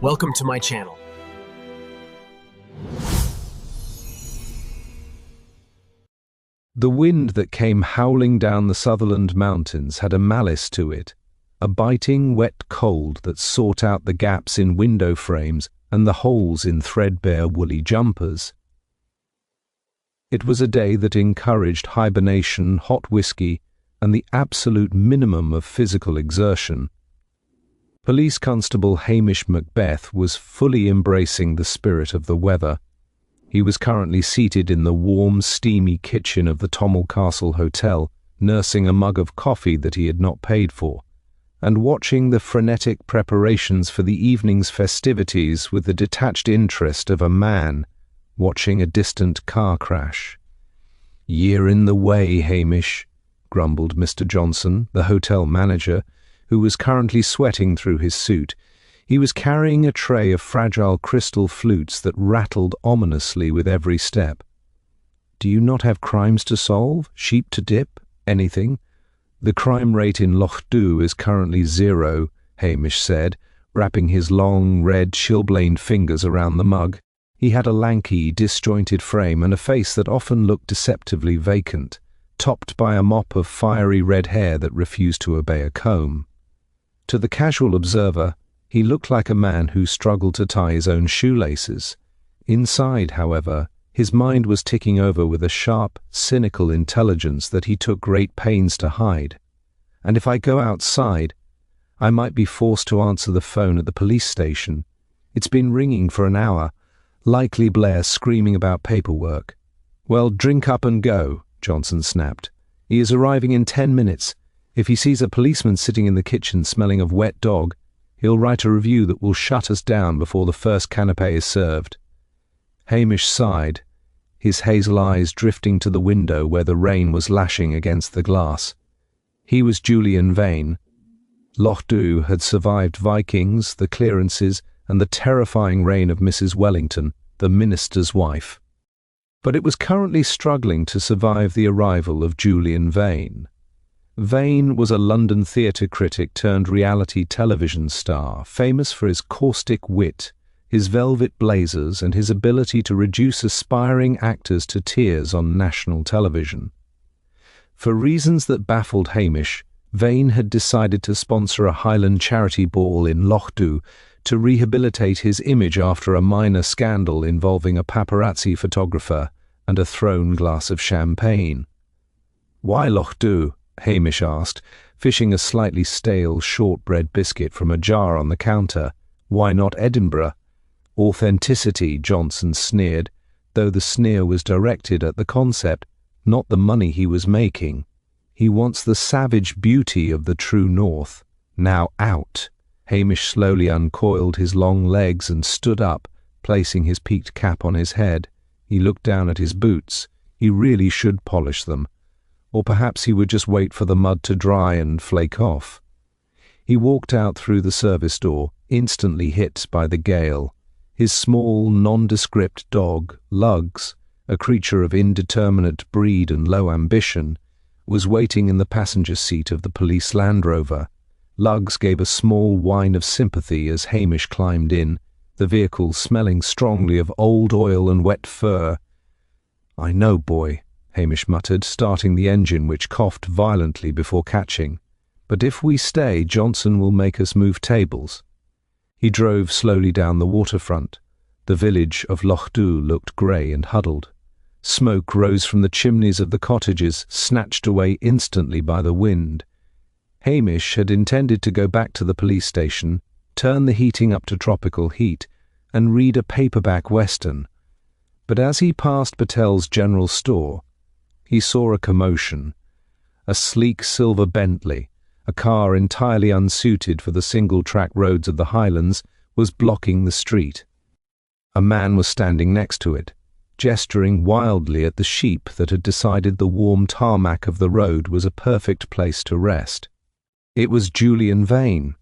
Welcome to my channel. The wind that came howling down the Sutherland Mountains had a malice to it, a biting, wet cold that sought out the gaps in window frames and the holes in threadbare woolly jumpers. It was a day that encouraged hibernation, hot whiskey, and the absolute minimum of physical exertion. Police Constable Hamish Macbeth was fully embracing the spirit of the weather. He was currently seated in the warm, steamy kitchen of the Tommel Castle Hotel, nursing a mug of coffee that he had not paid for, and watching the frenetic preparations for the evening's festivities with the detached interest of a man watching a distant car crash. "You're in the way, Hamish," grumbled Mr. Johnson, the hotel manager, who was currently sweating through his suit. He was carrying a tray of fragile crystal flutes that rattled ominously with every step. "Do you not have crimes to solve? Sheep to dip? Anything?" "The crime rate in Lochdubh is currently 0, Hamish said, wrapping his long, red, chilblained fingers around the mug. He had a lanky, disjointed frame and a face that often looked deceptively vacant, topped by a mop of fiery red hair that refused to obey a comb. To the casual observer, he looked like a man who struggled to tie his own shoelaces. Inside, however, his mind was ticking over with a sharp, cynical intelligence that he took great pains to hide. "And if I go outside, I might be forced to answer the phone at the police station. It's been ringing for an hour, likely Blair screaming about paperwork." "Well, drink up and go," Johnson snapped. "He is arriving in 10 minutes. If he sees a policeman sitting in the kitchen smelling of wet dog, he'll write a review that will shut us down before the first canapé is served." Hamish sighed, his hazel eyes drifting to the window where the rain was lashing against the glass. He was Julian Vane. Lochdubh had survived Vikings, the clearances, and the terrifying reign of Mrs. Wellington, the minister's wife. But it was currently struggling to survive the arrival of Julian Vane. Vane was a London theatre critic turned reality television star, famous for his caustic wit, his velvet blazers, and his ability to reduce aspiring actors to tears on national television. For reasons that baffled Hamish, Vane had decided to sponsor a Highland charity ball in Lochdubh to rehabilitate his image after a minor scandal involving a paparazzi photographer and a thrown glass of champagne. "Why Lochdubh?" Hamish asked, fishing a slightly stale shortbread biscuit from a jar on the counter. "Why not Edinburgh?" "Authenticity," Johnson sneered, though the sneer was directed at the concept, not the money he was making. "He wants the savage beauty of the true north. Now out." Hamish slowly uncoiled his long legs and stood up, placing his peaked cap on his head. He looked down at his boots. He really should polish them. Or perhaps he would just wait for the mud to dry and flake off. He walked out through the service door, instantly hit by the gale. His small, nondescript dog, Lugs, a creature of indeterminate breed and low ambition, was waiting in the passenger seat of the police Land Rover. Lugs gave a small whine of sympathy as Hamish climbed in, the vehicle smelling strongly of old oil and wet fur. "I know, boy," Hamish muttered, starting the engine which coughed violently before catching. "But if we stay, Johnson will make us move tables." He drove slowly down the waterfront. The village of Lochdubh looked grey and huddled. Smoke rose from the chimneys of the cottages, snatched away instantly by the wind. Hamish had intended to go back to the police station, turn the heating up to tropical heat, and read a paperback western. But as he passed Patel's general store, he saw a commotion. A sleek silver Bentley, a car entirely unsuited for the single-track roads of the Highlands, was blocking the street. A man was standing next to it, gesturing wildly at the sheep that had decided the warm tarmac of the road was a perfect place to rest. It was Julian Vane.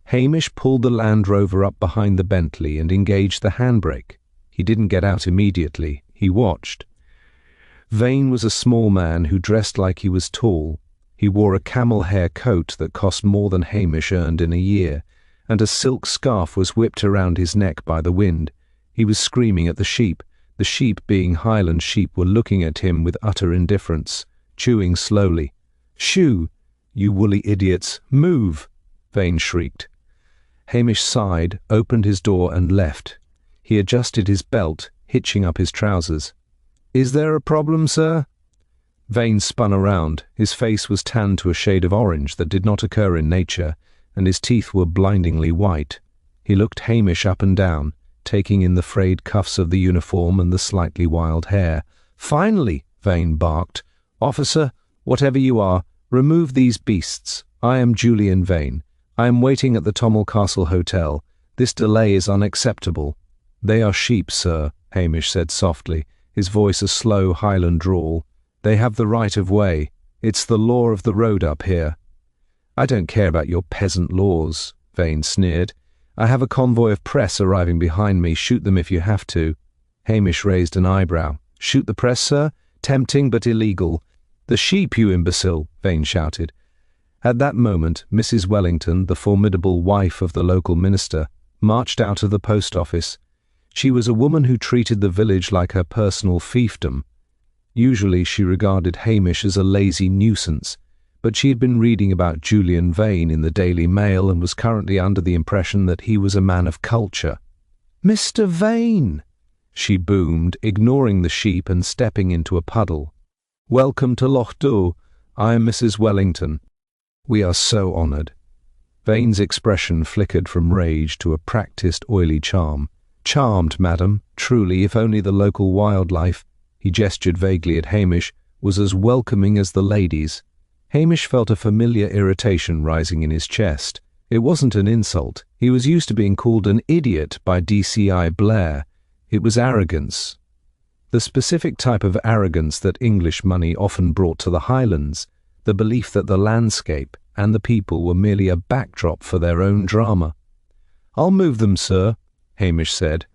Hamish pulled the Land Rover up behind the Bentley and engaged the handbrake. He didn't get out immediately. He watched. Vane was a small man who dressed like he was tall. He wore a camel hair coat that cost more than Hamish earned in a year, and a silk scarf was whipped around his neck by the wind. He was screaming at the sheep. The sheep, being Highland sheep, were looking at him with utter indifference, chewing slowly. "Shoo! You woolly idiots! Move!" Vane shrieked. Hamish sighed, opened his door and left. He adjusted his belt, hitching up his trousers. "Is there a problem, sir?" Vane spun around. His face was tanned to a shade of orange that did not occur in nature, and his teeth were blindingly white. He looked Hamish up and down, taking in the frayed cuffs of the uniform and the slightly wild hair. "Finally!" Vane barked. "Officer, whatever you are, remove these beasts. I am Julian Vane. I am waiting at the Tommel Castle Hotel. This delay is unacceptable." "They are sheep, sir," Hamish said softly, his voice a slow Highland drawl. "They have the right of way. It's the law of the road up here." "I don't care about your peasant laws," Vane sneered. "I have a convoy of press arriving behind me. Shoot them if you have to." Hamish raised an eyebrow. "Shoot the press, sir? Tempting but illegal." "The sheep, you imbecile!" Vane shouted. At that moment, Mrs. Wellington, the formidable wife of the local minister, marched out of the post office. She was a woman who treated the village like her personal fiefdom. Usually she regarded Hamish as a lazy nuisance, but she had been reading about Julian Vane in the Daily Mail and was currently under the impression that he was a man of culture. "Mr. Vane!" she boomed, ignoring the sheep and stepping into a puddle. "Welcome to Lochdubh. I am Mrs. Wellington." "We are so honoured." Vane's expression flickered from rage to a practised oily charm. "Charmed, madam. Truly, if only the local wildlife," he gestured vaguely at Hamish, "was as welcoming as the ladies." Hamish felt a familiar irritation rising in his chest. It wasn't an insult. He was used to being called an idiot by DCI Blair. It was arrogance. The specific type of arrogance that English money often brought to the Highlands, the belief that the landscape and the people were merely a backdrop for their own drama. "I'll move them, sir," Hamish said.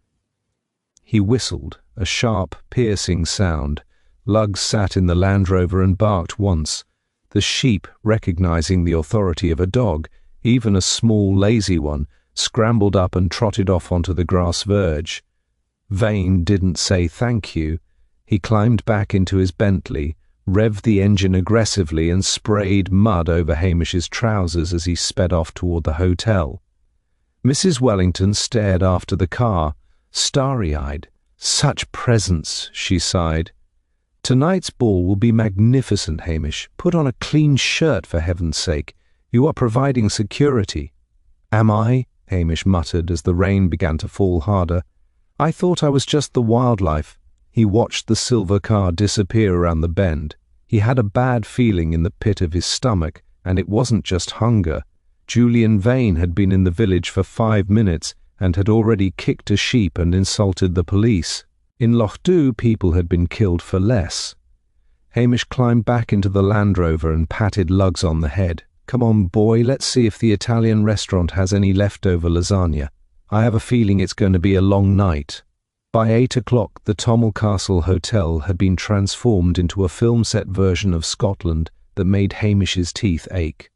He whistled, a sharp, piercing sound. Lugs sat in the Land Rover and barked once. The sheep, recognizing the authority of a dog, even a small, lazy one, scrambled up and trotted off onto the grass verge. Vane didn't say thank you. He climbed back into his Bentley, revved the engine aggressively and sprayed mud over Hamish's trousers as he sped off toward the hotel. Mrs. Wellington stared after the car, starry-eyed. "Such presents," she sighed. "Tonight's ball will be magnificent, Hamish. Put on a clean shirt, for heaven's sake. You are providing security." "Am I?" Hamish muttered as the rain began to fall harder. "I thought I was just the wildlife." He watched the silver car disappear around the bend. He had a bad feeling in the pit of his stomach, and it wasn't just hunger. Julian Vane had been in the village for 5 minutes and had already kicked a sheep and insulted the police. In Lochdubh, people had been killed for less. Hamish climbed back into the Land Rover and patted Lugs on the head. "Come on, boy, let's see if the Italian restaurant has any leftover lasagna. I have a feeling it's going to be a long night." By 8 o'clock, the Tommel Castle Hotel had been transformed into a film set version of Scotland that made Hamish's teeth ache.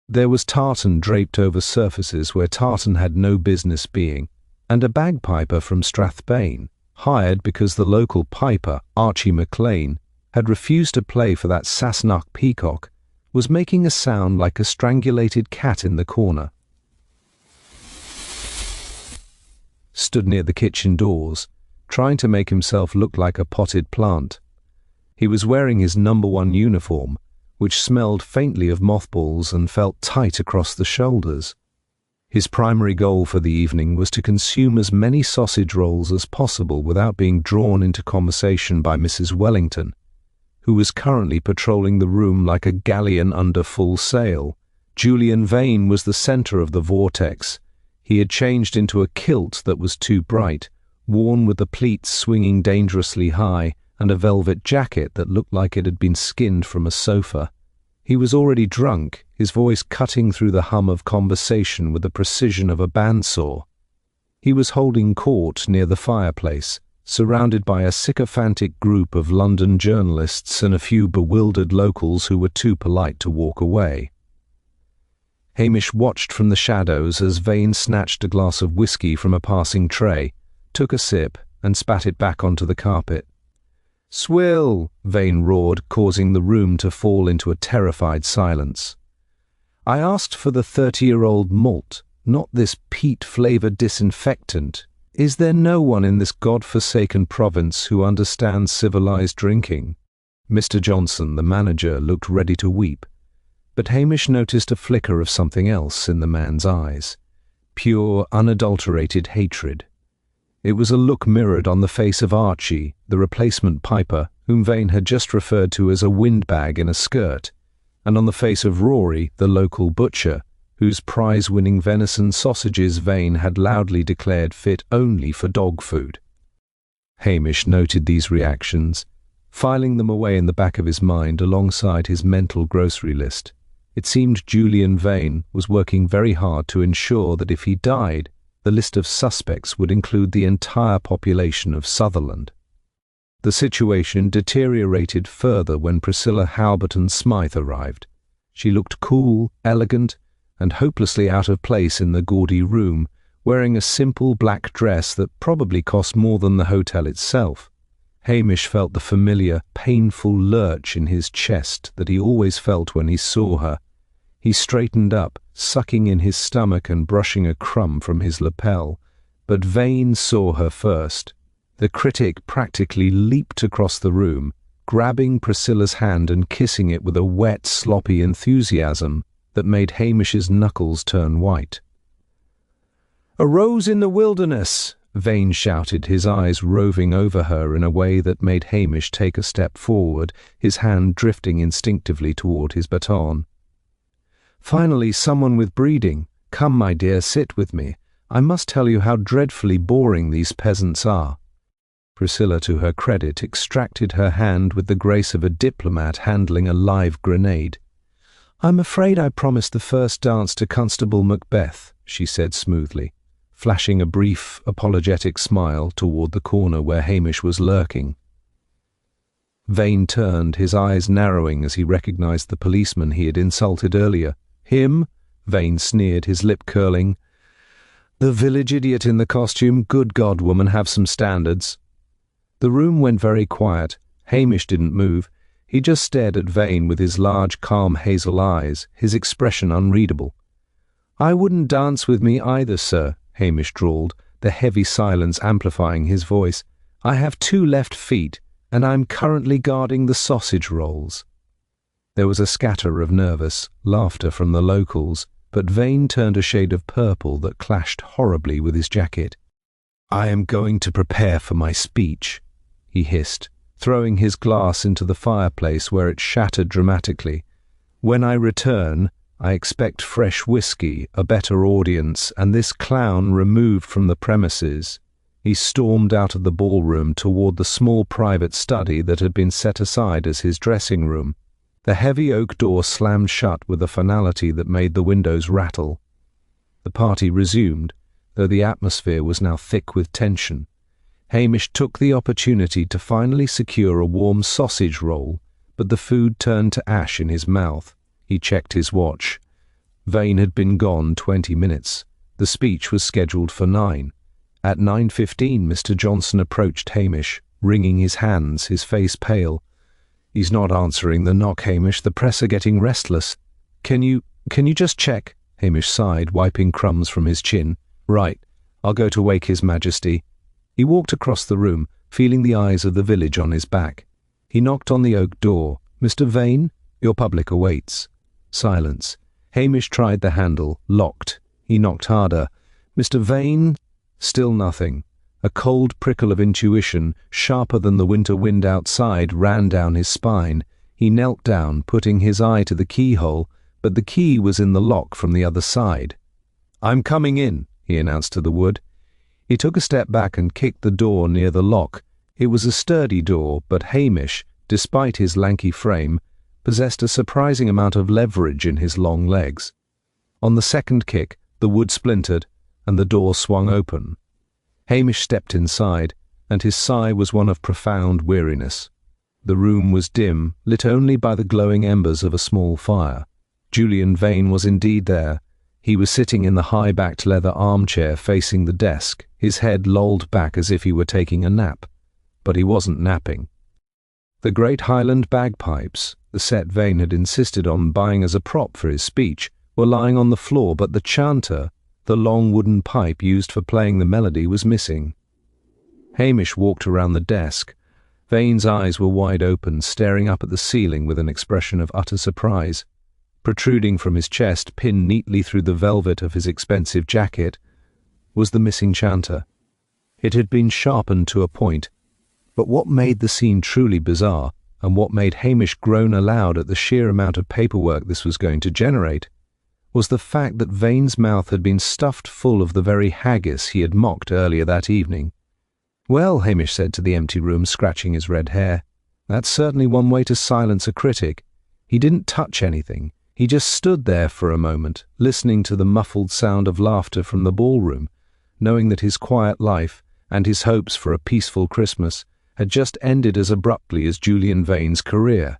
There was tartan draped over surfaces where tartan had no business being, and a bagpiper from Strathbane, hired because the local piper, Archie MacLean, had refused to play for that Sassenach peacock, was making a sound like a strangulated cat in the corner. Stood near the kitchen doors, trying to make himself look like a potted plant. He was wearing his #1 uniform, which smelled faintly of mothballs and felt tight across the shoulders. His primary goal for the evening was to consume as many sausage rolls as possible without being drawn into conversation by Mrs. Wellington, who was currently patrolling the room like a galleon under full sail. Julian Vane was the centre of the vortex. He had changed into a kilt that was too bright, worn with the pleats swinging dangerously high, and a velvet jacket that looked like it had been skinned from a sofa. He was already drunk, his voice cutting through the hum of conversation with the precision of a bandsaw. He was holding court near the fireplace, surrounded by a sycophantic group of London journalists and a few bewildered locals who were too polite to walk away. Hamish watched from the shadows as Vane snatched a glass of whiskey from a passing tray, took a sip, and spat it back onto the carpet. "Swill!" Vane roared, causing the room to fall into a terrified silence. "I asked for the 30-year-old malt, not this peat-flavoured disinfectant. Is there no one in this god-forsaken province who understands civilised drinking?" Mr. Johnson, the manager, looked ready to weep, but Hamish noticed a flicker of something else in the man's eyes. Pure, unadulterated hatred. It was a look mirrored on the face of Archie, the replacement piper, whom Vane had just referred to as a windbag in a skirt, and on the face of Rory, the local butcher, whose prize-winning venison sausages Vane had loudly declared fit only for dog food. Hamish noted these reactions, filing them away in the back of his mind alongside his mental grocery list. It seemed Julian Vane was working very hard to ensure that if he died, the list of suspects would include the entire population of Sutherland. The situation deteriorated further when Priscilla Halberton Smythe arrived. She looked cool, elegant, and hopelessly out of place in the gaudy room, wearing a simple black dress that probably cost more than the hotel itself. Hamish felt the familiar, painful lurch in his chest that he always felt when he saw her. He straightened up, sucking in his stomach and brushing a crumb from his lapel, but Vane saw her first. The critic practically leaped across the room, grabbing Priscilla's hand and kissing it with a wet, sloppy enthusiasm that made Hamish's knuckles turn white. "A rose in the wilderness!" Vane shouted, his eyes roving over her in a way that made Hamish take a step forward, his hand drifting instinctively toward his baton. "Finally, someone with breeding. Come, my dear, sit with me. I must tell you how dreadfully boring these peasants are." Priscilla, to her credit, extracted her hand with the grace of a diplomat handling a live grenade. "I'm afraid I promised the first dance to Constable Macbeth," she said smoothly, flashing a brief, apologetic smile toward the corner where Hamish was lurking. Vane turned, his eyes narrowing as he recognized the policeman he had insulted earlier. "Him?" Vane sneered, his lip curling. "The village idiot in the costume. Good God, woman, have some standards." The room went very quiet. Hamish didn't move. He just stared at Vane with his large, calm hazel eyes, his expression unreadable. "I wouldn't dance with me either, sir," Hamish drawled, the heavy silence amplifying his voice. "I have 2 left feet, and I'm currently guarding the sausage rolls." There was a scatter of nervous laughter from the locals, but Vane turned a shade of purple that clashed horribly with his jacket. "I am going to prepare for my speech," he hissed, throwing his glass into the fireplace where it shattered dramatically. "When I return, I expect fresh whiskey, a better audience, and this clown removed from the premises." He stormed out of the ballroom toward the small private study that had been set aside as his dressing room. The heavy oak door slammed shut with a finality that made the windows rattle. The party resumed, though the atmosphere was now thick with tension. Hamish took the opportunity to finally secure a warm sausage roll, but the food turned to ash in his mouth. He checked his watch. Vane had been gone 20 minutes. The speech was scheduled for 9. At 9:15, Mr. Johnson approached Hamish, wringing his hands, his face pale. "He's not answering the knock, Hamish. The press are getting restless." Can you just check?" Hamish sighed, wiping crumbs from his chin. "Right. I'll go to wake His Majesty." He walked across the room, feeling the eyes of the village on his back. He knocked on the oak door. "Mr. Vane, your public awaits." Silence. Hamish tried the handle. Locked. He knocked harder. "Mr. Vane?" Still nothing. A cold prickle of intuition, sharper than the winter wind outside, ran down his spine. He knelt down, putting his eye to the keyhole, but the key was in the lock from the other side. "I'm coming in," he announced to the wood. He took a step back and kicked the door near the lock. It was a sturdy door, but Hamish, despite his lanky frame, possessed a surprising amount of leverage in his long legs. On the second kick, the wood splintered, and the door swung open. Hamish stepped inside, and his sigh was one of profound weariness. The room was dim, lit only by the glowing embers of a small fire. Julian Vane was indeed there, He was sitting in the high-backed leather armchair facing the desk, his head lolled back as if he were taking a nap. But he wasn't napping. The great Highland bagpipes, the set Vane had insisted on buying as a prop for his speech, were lying on the floor, but the chanter, the long wooden pipe used for playing the melody, was missing. Hamish walked around the desk. Vane's eyes were wide open, staring up at the ceiling with an expression of utter surprise. Protruding from his chest, pinned neatly through the velvet of his expensive jacket, was the missing chanter. It had been sharpened to a point, but what made the scene truly bizarre, and what made Hamish groan aloud at the sheer amount of paperwork this was going to generate, was the fact that Vane's mouth had been stuffed full of the very haggis he had mocked earlier that evening. "Well," Hamish said to the empty room, scratching his red hair, "that's certainly one way to silence a critic. He didn't touch anything. He just stood there for a moment, listening to the muffled sound of laughter from the ballroom, knowing that his quiet life, and his hopes for a peaceful Christmas, had just ended as abruptly as Julian Vane's career.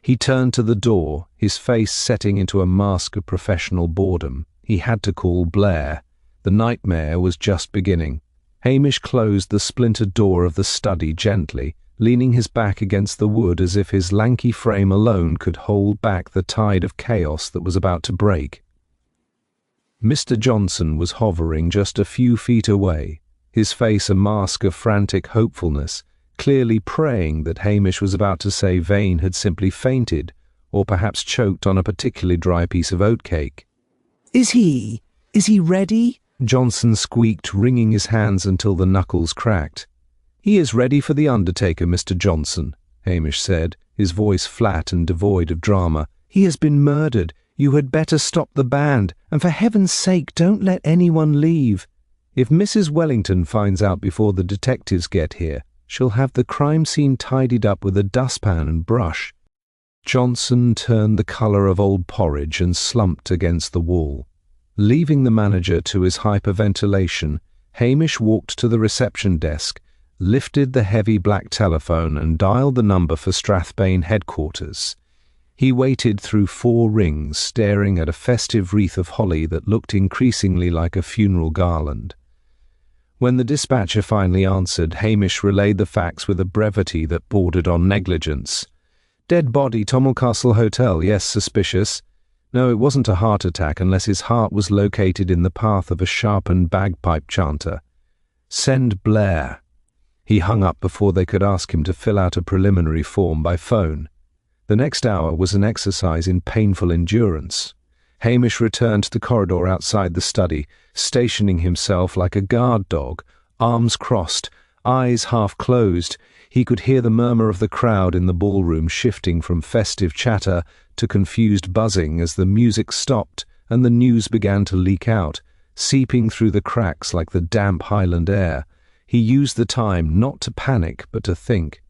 He turned to the door, his face setting into a mask of professional boredom. He had to call Blair. The nightmare was just beginning. Hamish closed the splintered door of the study gently, leaning his back against the wood as if his lanky frame alone could hold back the tide of chaos that was about to break. Mr. Johnson was hovering just a few feet away, his face a mask of frantic hopefulness, clearly praying that Hamish was about to say Vane had simply fainted, or perhaps choked on a particularly dry piece of oatcake. Is he ready?" Johnson squeaked, wringing his hands until the knuckles cracked. "He is ready for the undertaker, Mr. Johnson," Hamish said, his voice flat and devoid of drama. "He has been murdered. You had better stop the band, and for heaven's sake don't let anyone leave. If Mrs. Wellington finds out before the detectives get here, she'll have the crime scene tidied up with a dustpan and brush." Johnson turned the colour of old porridge and slumped against the wall. Leaving the manager to his hyperventilation, Hamish walked to the reception desk, lifted the heavy black telephone and dialed the number for Strathbane headquarters. He waited through 4 rings, staring at a festive wreath of holly that looked increasingly like a funeral garland. When the dispatcher finally answered, Hamish relayed the facts with a brevity that bordered on negligence. "Dead body, Tommelcastle Hotel, yes, suspicious. No, it wasn't a heart attack unless his heart was located in the path of a sharpened bagpipe chanter. Send Blair." He hung up before they could ask him to fill out a preliminary form by phone. The next hour was an exercise in painful endurance. Hamish returned to the corridor outside the study, stationing himself like a guard dog, arms crossed, eyes half closed. He could hear the murmur of the crowd in the ballroom shifting from festive chatter to confused buzzing as the music stopped and the news began to leak out, seeping through the cracks like the damp Highland air. He used the time not to panic but to think.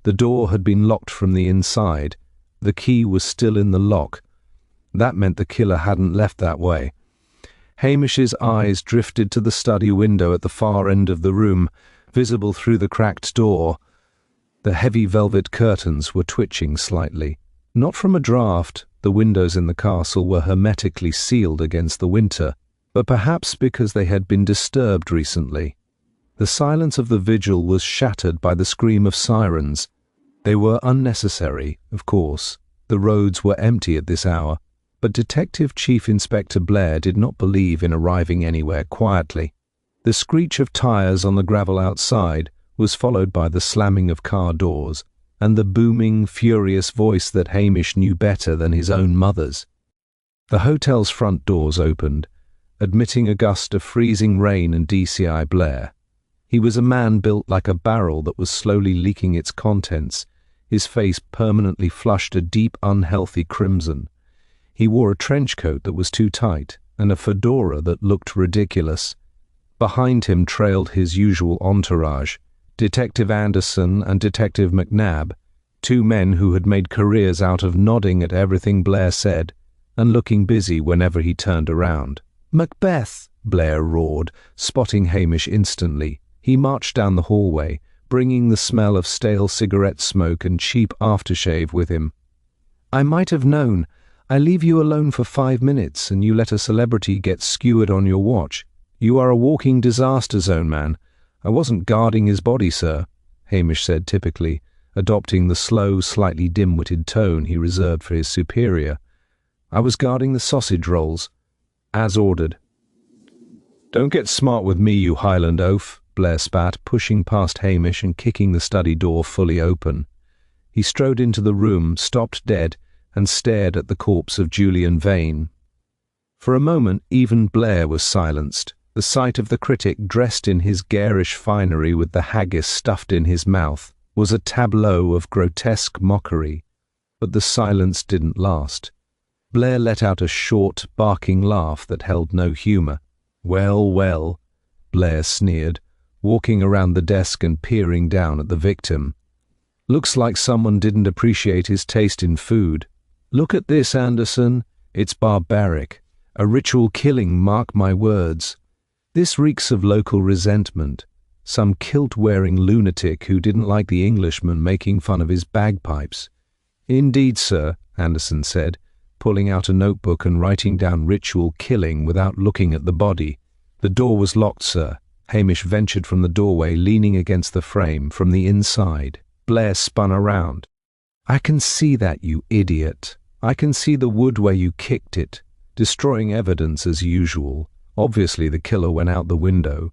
The door had been locked from the inside. The key was still in the lock. That meant the killer hadn't left that way. Hamish's eyes drifted to the study window at the far end of the room, visible through the cracked door. The heavy velvet curtains were twitching slightly. Not from a draught, the windows in the castle were hermetically sealed against the winter, but perhaps because they had been disturbed recently. The silence of the vigil was shattered by the scream of sirens. They were unnecessary, of course. The roads were empty at this hour, but Detective Chief Inspector Blair did not believe in arriving anywhere quietly. The screech of tires on the gravel outside was followed by the slamming of car doors and the booming, furious voice that Hamish knew better than his own mother's. The hotel's front doors opened, admitting a gust of freezing rain and DCI Blair. He was a man built like a barrel that was slowly leaking its contents, his face permanently flushed a deep, unhealthy crimson. He wore a trench coat that was too tight and a fedora that looked ridiculous. Behind him trailed his usual entourage, Detective Anderson and Detective McNabb, 2 men who had made careers out of nodding at everything Blair said and looking busy whenever he turned around. "Macbeth!" Blair roared, spotting Hamish instantly. He marched down the hallway, bringing the smell of stale cigarette smoke and cheap aftershave with him. "I might have known. I leave you alone for 5 minutes and you let a celebrity get skewered on your watch. You are a walking disaster zone, man. I wasn't guarding his body, sir, Hamish said typically, adopting the slow, slightly dim-witted tone he reserved for his superior. I was guarding the sausage rolls, as ordered. Don't get smart with me, you Highland oaf, Blair spat, pushing past Hamish and kicking the study door fully open. He strode into the room, stopped dead, and stared at the corpse of Julian Vane. For a moment, even Blair was silenced. The sight of the critic dressed in his garish finery with the haggis stuffed in his mouth was a tableau of grotesque mockery. But the silence didn't last. Blair let out a short, barking laugh that held no humour. Well, well, Blair sneered, walking around the desk and peering down at the victim. Looks like someone didn't appreciate his taste in food. Look at this, Anderson. It's barbaric. A ritual killing, mark my words. This reeks of local resentment. Some kilt-wearing lunatic who didn't like the Englishman making fun of his bagpipes. Indeed, sir, Anderson said, pulling out a notebook and writing down ritual killing without looking at the body. The door was locked, sir. Hamish ventured from the doorway, leaning against the frame from the inside. Blair spun around. I can see that, you idiot. I can see the wood where you kicked it, destroying evidence as usual. Obviously the killer went out the window.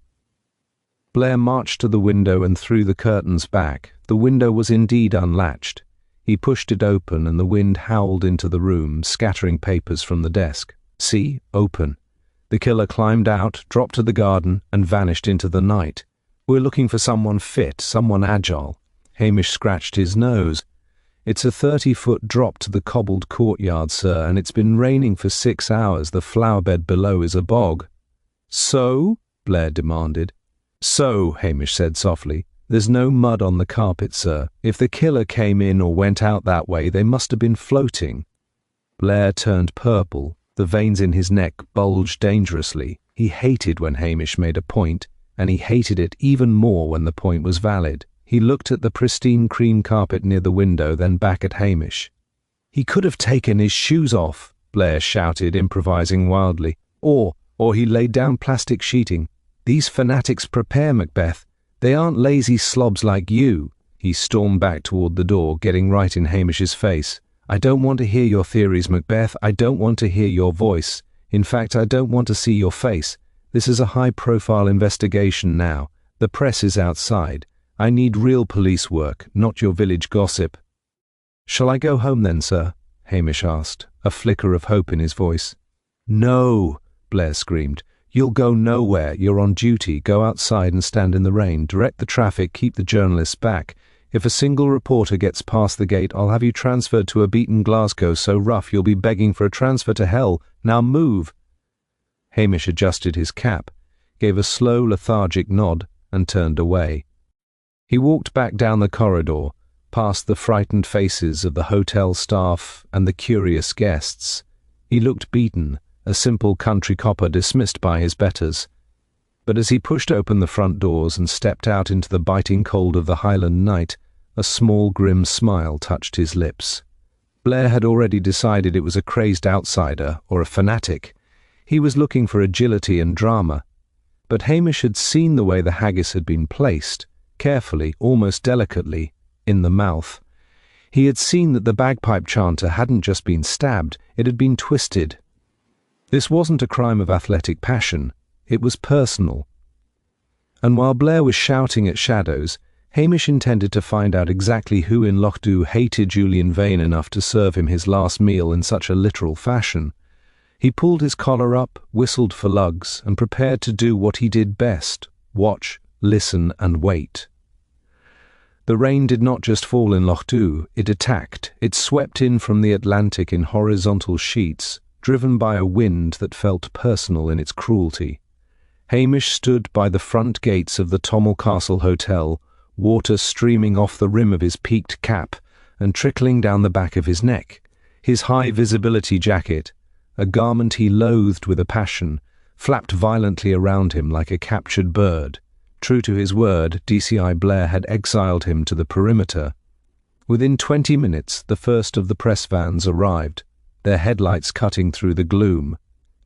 Blair marched to the window and threw the curtains back. The window was indeed unlatched. He pushed it open and the wind howled into the room, scattering papers from the desk. See? Open. The killer climbed out, dropped to the garden, and vanished into the night. We're looking for someone fit, someone agile. Hamish scratched his nose. It's a 30-foot drop to the cobbled courtyard, sir, and it's been raining for 6 hours. The flowerbed below is a bog. So? Blair demanded. So, Hamish said softly. There's no mud on the carpet, sir. If the killer came in or went out that way, they must have been floating. Blair turned purple. The veins in his neck bulged dangerously. He hated when Hamish made a point, and he hated it even more when the point was valid. He looked at the pristine cream carpet near the window, then back at Hamish. He could have taken his shoes off, Blair shouted, improvising wildly. Or he laid down plastic sheeting. These fanatics prepare, Macbeth. They aren't lazy slobs like you. He stormed back toward the door, getting right in Hamish's face. I don't want to hear your theories, Macbeth. I don't want to hear your voice. In fact, I don't want to see your face. This is a high-profile investigation now. The press is outside. I need real police work, not your village gossip. Shall I go home then, sir? Hamish asked, a flicker of hope in his voice. No, Blair screamed. You'll go nowhere. You're on duty. Go outside and stand in the rain. Direct the traffic. Keep the journalists back. If a single reporter gets past the gate, I'll have you transferred to a beaten Glasgow so rough you'll be begging for a transfer to hell. Now move. Hamish adjusted his cap, gave a slow, lethargic nod, and turned away. He walked back down the corridor, past the frightened faces of the hotel staff and the curious guests. He looked beaten, a simple country copper dismissed by his betters. But as he pushed open the front doors and stepped out into the biting cold of the Highland night, a small grim smile touched his lips. Blair had already decided it was a crazed outsider or a fanatic. He was looking for agility and drama. But Hamish had seen the way the haggis had been placed, carefully, almost delicately, in the mouth. He had seen that the bagpipe chanter hadn't just been stabbed, it had been twisted. This wasn't a crime of athletic passion, it was personal. And while Blair was shouting at shadows, Hamish intended to find out exactly who in Lochdubh hated Julian Vane enough to serve him his last meal in such a literal fashion. He pulled his collar up, whistled for lugs, and prepared to do what he did best: watch, listen, and wait. The rain did not just fall in Lochdubh, it attacked. It swept in from the Atlantic in horizontal sheets, driven by a wind that felt personal in its cruelty. Hamish stood by the front gates of the Tommel Castle Hotel, water streaming off the rim of his peaked cap and trickling down the back of his neck. His high-visibility jacket, a garment he loathed with a passion, flapped violently around him like a captured bird. True to his word, DCI Blair had exiled him to the perimeter. Within 20 minutes, the first of the press vans arrived. their headlights cutting through the gloom.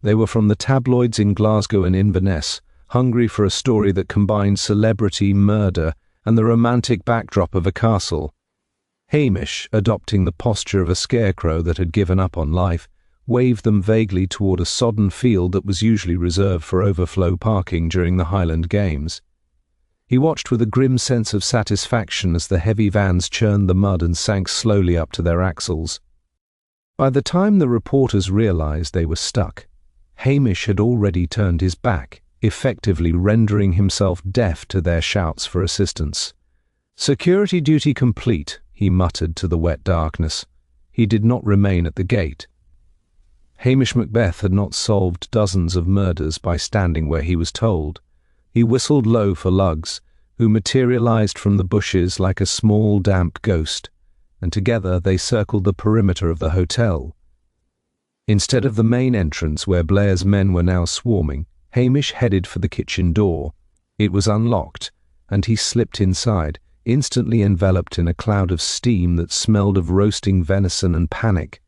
They were from the tabloids in Glasgow and Inverness, hungry for a story that combined celebrity, murder, and the romantic backdrop of a castle. Hamish, adopting the posture of a scarecrow that had given up on life, waved them vaguely toward a sodden field that was usually reserved for overflow parking during the Highland Games. He watched with a grim sense of satisfaction as the heavy vans churned the mud and sank slowly up to their axles. By the time the reporters realized they were stuck, Hamish had already turned his back, effectively rendering himself deaf to their shouts for assistance. "Security duty complete," he muttered to the wet darkness. He did not remain at the gate. Hamish Macbeth had not solved dozens of murders by standing where he was told. He whistled low for Lugs, who materialized from the bushes like a small, damp ghost, and together they circled the perimeter of the hotel. Instead of the main entrance where Blair's men were now swarming, Hamish headed for the kitchen door. It was unlocked, and he slipped inside, instantly enveloped in a cloud of steam that smelled of roasting venison and panic.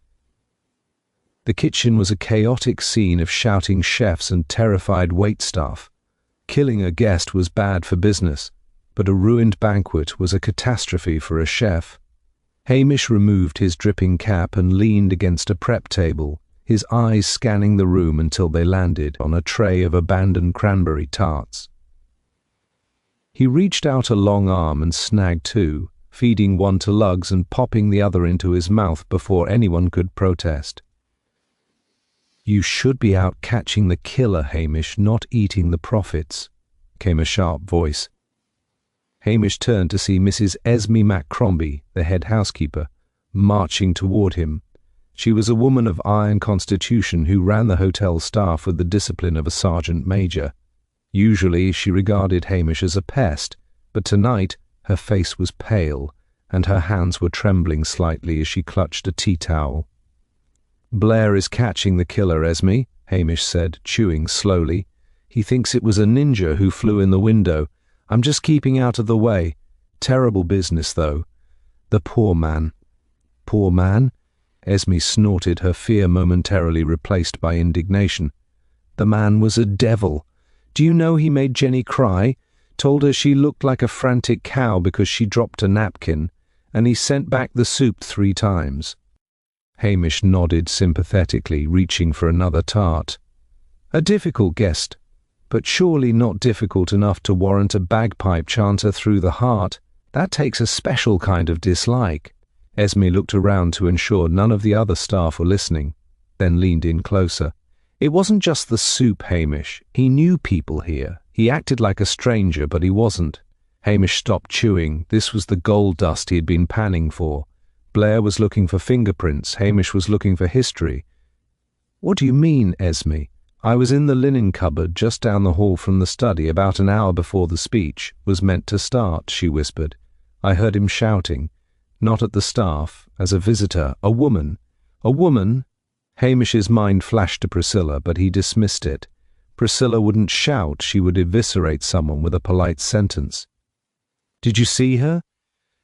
The kitchen was a chaotic scene of shouting chefs and terrified waitstaff. Killing a guest was bad for business, but a ruined banquet was a catastrophe for a chef. Hamish removed his dripping cap and leaned against a prep table, his eyes scanning the room until they landed on a tray of abandoned cranberry tarts. He reached out a long arm and snagged two, feeding one to Lugs and popping the other into his mouth before anyone could protest. "You should be out catching the killer, Hamish, not eating the profits," came a sharp voice. Hamish turned to see Mrs. Esme Macrombie, the head housekeeper, marching toward him. She was a woman of iron constitution who ran the hotel staff with the discipline of a sergeant major. Usually she regarded Hamish as a pest, but tonight her face was pale, and her hands were trembling slightly as she clutched a tea towel. "Blair is catching the killer, Esme," Hamish said, chewing slowly. "He thinks it was a ninja who flew in the window. I'm just keeping out of the way. Terrible business, though. The poor man." "Poor man?" Esme snorted, her fear momentarily replaced by indignation. "The man was a devil. Do you know he made Jenny cry? Told her she looked like a frantic cow because she dropped a napkin, and he sent back the soup 3 times. Hamish nodded sympathetically, reaching for another tart. "A difficult guest, but surely not difficult enough to warrant a bagpipe chanter through the heart. That takes a special kind of dislike." Esme looked around to ensure none of the other staff were listening, then leaned in closer. "It wasn't just the soup, Hamish. He knew people here. He acted like a stranger, but he wasn't." Hamish stopped chewing. This was the gold dust he had been panning for. Blair was looking for fingerprints. Hamish was looking for history. "What do you mean, Esme?" "I was in the linen cupboard just down the hall from the study about an hour before the speech was meant to start," she whispered. "I heard him shouting. Not at the staff, as a visitor. A woman." "A woman?" Hamish's mind flashed to Priscilla, but he dismissed it. Priscilla wouldn't shout. She would eviscerate someone with a polite sentence. "Did you see her?"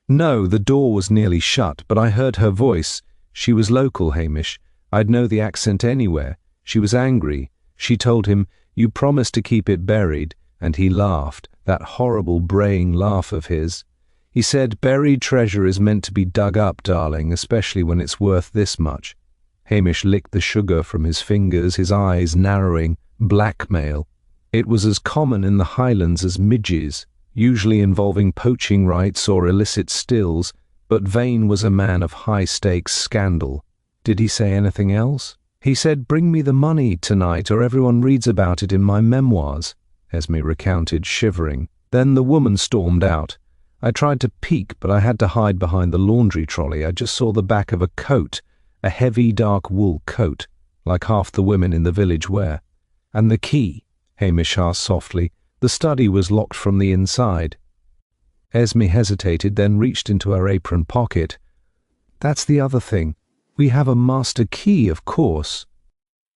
"No, the door was nearly shut, but I heard her voice. She was local, Hamish. I'd know the accent anywhere. She was angry. She told him, 'You promised to keep it buried,' and he laughed, that horrible braying laugh of his. He said, 'Buried treasure is meant to be dug up, darling, especially when it's worth this much.'" Hamish licked the sugar from his fingers, his eyes narrowing. Blackmail. It was as common in the Highlands as midges, usually involving poaching rights or illicit stills, but Vane was a man of high-stakes scandal. Did he say anything else? "He said, 'Bring me the money tonight or everyone reads about it in my memoirs,'" Esme recounted, shivering. "Then the woman stormed out. I tried to peek, but I had to hide behind the laundry trolley. I just saw the back of a coat, a heavy dark wool coat, like half the women in the village wear." "And the key?" Hamish asked softly. "The study was locked from the inside." Esme hesitated, then reached into her apron pocket. "That's the other thing. We have a master key, of course."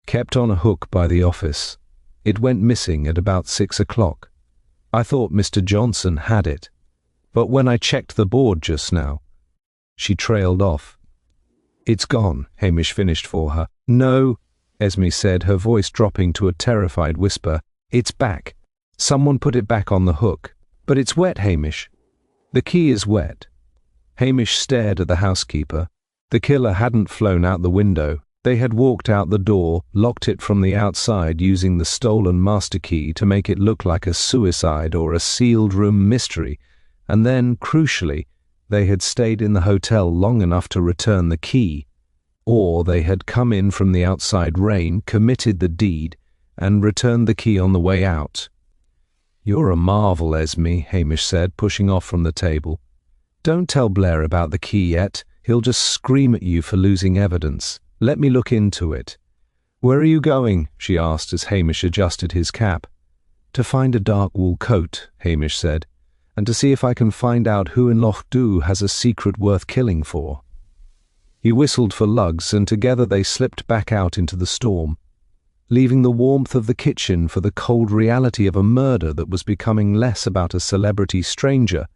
"Kept on a hook by the office. It went missing at about 6 o'clock. I thought Mr. Johnson had it. But when I checked the board just now..." She trailed off. "It's gone," Hamish finished for her. "No," Esme said, her voice dropping to a terrified whisper. "It's back. Someone put it back on the hook. But it's wet, Hamish. The key is wet." Hamish stared at the housekeeper. The killer hadn't flown out the window. They had walked out the door, locked it from the outside using the stolen master key to make it look like a suicide or a sealed room mystery, and then, crucially, they had stayed in the hotel long enough to return the key. Or they had come in from the outside rain, committed the deed, and returned the key on the way out. "You're a marvel, Esme," Hamish said, pushing off from the table. "Don't tell Blair about the key yet. He'll just scream at you for losing evidence. Let me look into it." "Where are you going?" she asked as Hamish adjusted his cap. "To find a dark wool coat," Hamish said, "and to see if I can find out who in Lochdubh has a secret worth killing for." He whistled for lugs, and together they slipped back out into the storm, leaving the warmth of the kitchen for the cold reality of a murder that was becoming less about a celebrity stranger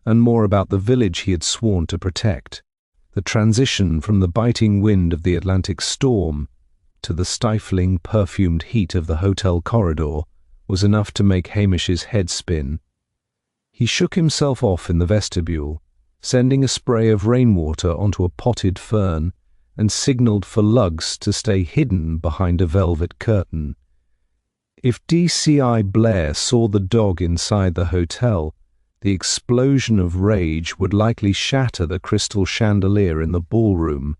and more about the village he had sworn to protect. The transition from the biting wind of the Atlantic storm to the stifling, perfumed heat of the hotel corridor was enough to make Hamish's head spin. He shook himself off in the vestibule, sending a spray of rainwater onto a potted fern, and signalled for lugs to stay hidden behind a velvet curtain. If DCI Blair saw the dog inside the hotel, the explosion of rage would likely shatter the crystal chandelier in the ballroom.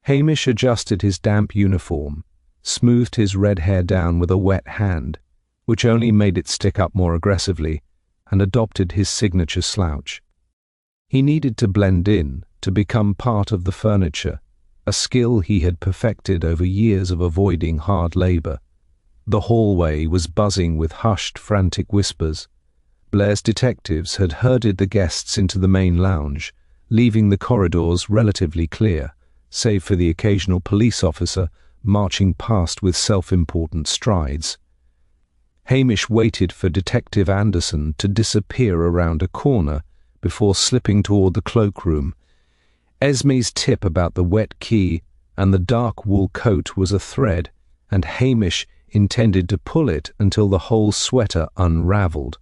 Hamish adjusted his damp uniform, smoothed his red hair down with a wet hand, which only made it stick up more aggressively, and adopted his signature slouch. He needed to blend in, to become part of the furniture, a skill he had perfected over years of avoiding hard labor. The hallway was buzzing with hushed, frantic whispers. Blair's detectives had herded the guests into the main lounge, leaving the corridors relatively clear, save for the occasional police officer marching past with self-important strides. Hamish waited for Detective Anderson to disappear around a corner before slipping toward the cloakroom. Esme's tip about the wet key and the dark wool coat was a thread, and Hamish intended to pull it until the whole sweater unraveled.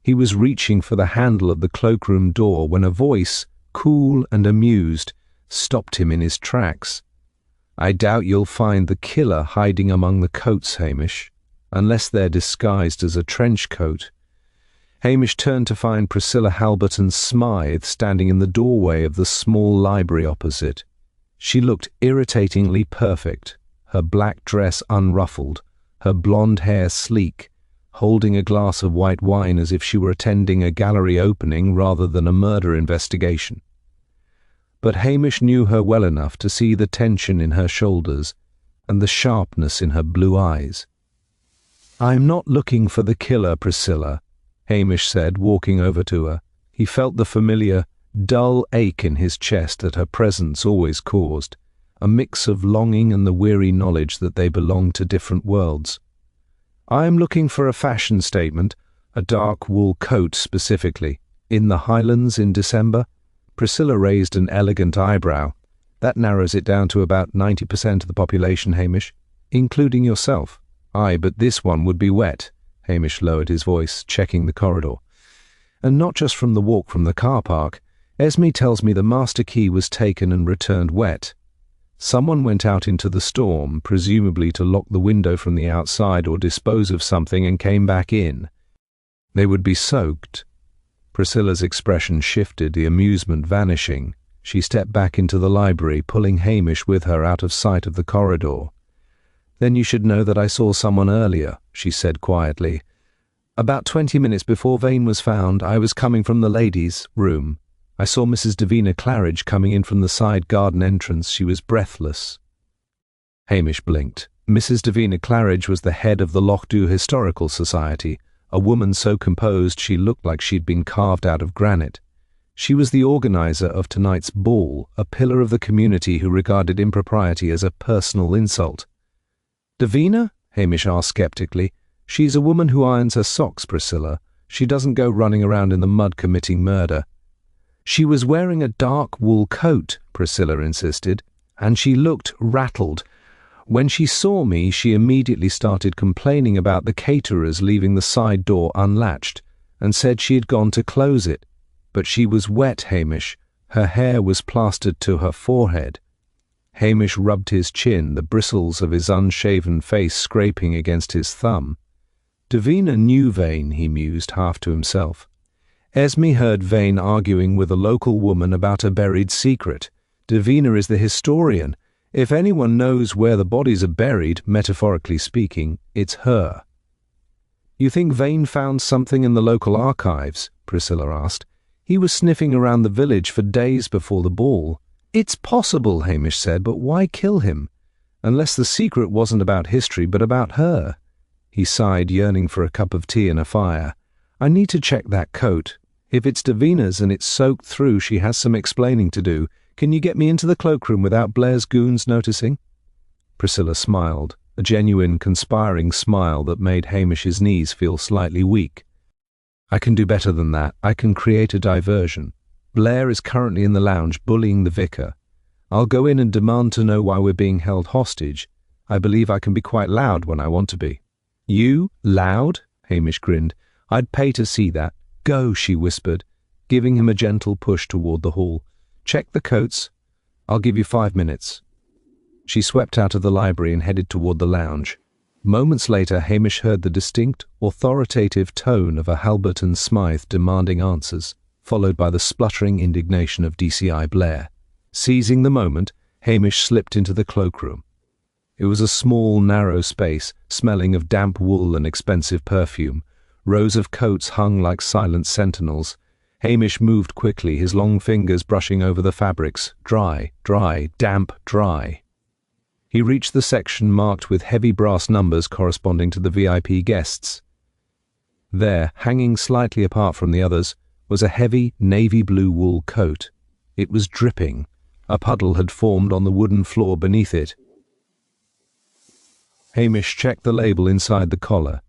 He was reaching for the handle of the cloakroom door when a voice, cool and amused, stopped him in his tracks. "I doubt you'll find the killer hiding among the coats, Hamish, unless they're disguised as a trench coat." Hamish turned to find Priscilla Halberton Smythe standing in the doorway of the small library opposite. She looked irritatingly perfect, her black dress unruffled, her blonde hair sleek, holding a glass of white wine as if she were attending a gallery opening rather than a murder investigation. But Hamish knew her well enough to see the tension in her shoulders and the sharpness in her blue eyes. "I'm not looking for the killer, Priscilla," Hamish said, walking over to her. He felt the familiar, dull ache in his chest that her presence always caused, a mix of longing and the weary knowledge that they belonged to different worlds. "I am looking for a fashion statement, a dark wool coat specifically. In the Highlands in December?" Priscilla raised an elegant eyebrow. "That narrows it down to about 90% of the population, Hamish, including yourself." "Aye, but this one would be wet." Hamish lowered his voice, checking the corridor. "And not just from the walk from the car park. Esme tells me the master key was taken and returned wet. Someone went out into the storm, presumably to lock the window from the outside or dispose of something, and came back in. They would be soaked." Priscilla's expression shifted, the amusement vanishing. She stepped back into the library, pulling Hamish with her out of sight of the corridor. "Then you should know that I saw someone earlier," she said quietly. "About 20 minutes before Vane was found, I was coming from the ladies' room. I saw Mrs. Davina Claridge coming in from the side garden entrance. She was breathless." Hamish blinked. Mrs. Davina Claridge was the head of the Lochdubh Historical Society, a woman so composed she looked like she'd been carved out of granite. She was the organizer of tonight's ball, a pillar of the community who regarded impropriety as a personal insult. "Davina?" Hamish asked skeptically. "She's a woman who irons her socks, Priscilla. She doesn't go running around in the mud committing murder." "She was wearing a dark wool coat," Priscilla insisted. and she looked rattled. When she saw me, she immediately started complaining about the caterers leaving the side door unlatched, and said she had gone to close it. But she was wet, Hamish. Her hair was plastered to her forehead. Hamish rubbed his chin, the bristles of his unshaven face scraping against his thumb. Davina knew Vane, he mused, half to himself. Esme heard Vane arguing with a local woman about a buried secret. Davina is the historian. If anyone knows where the bodies are buried, metaphorically speaking, it's her. You think Vane found something in the local archives? Priscilla asked. He was sniffing around the village for days before the ball. It's possible, Hamish said, but why kill him? Unless the secret wasn't about history, but about her. He sighed, yearning for a cup of tea and a fire. I need to check that coat. If it's Davina's and it's soaked through, she has some explaining to do. Can you get me into the cloakroom without Blair's goons noticing? Priscilla smiled, a genuine, conspiring smile that made Hamish's knees feel slightly weak. I can do better than that. I can create a diversion. Blair is currently in the lounge bullying the vicar. I'll go in and demand to know why we're being held hostage. I believe I can be quite loud when I want to be. You? Loud? Hamish grinned. I'd pay to see that. Go, she whispered, giving him a gentle push toward the hall. Check the coats. I'll give you 5 minutes. She swept out of the library and headed toward the lounge. Moments later, Hamish heard the distinct, authoritative tone of a Halbert and Smythe demanding answers, followed by the spluttering indignation of DCI Blair. Seizing the moment, Hamish slipped into the cloakroom. It was a small, narrow space, smelling of damp wool and expensive perfume. Rows of coats hung like silent sentinels. Hamish moved quickly, his long fingers brushing over the fabrics. Dry, dry, damp, dry. He reached the section marked with heavy brass numbers corresponding to the VIP guests. There, hanging slightly apart from the others, was a heavy navy blue wool coat. It was dripping. A puddle had formed on the wooden floor beneath it. Hamish checked the label inside the collar.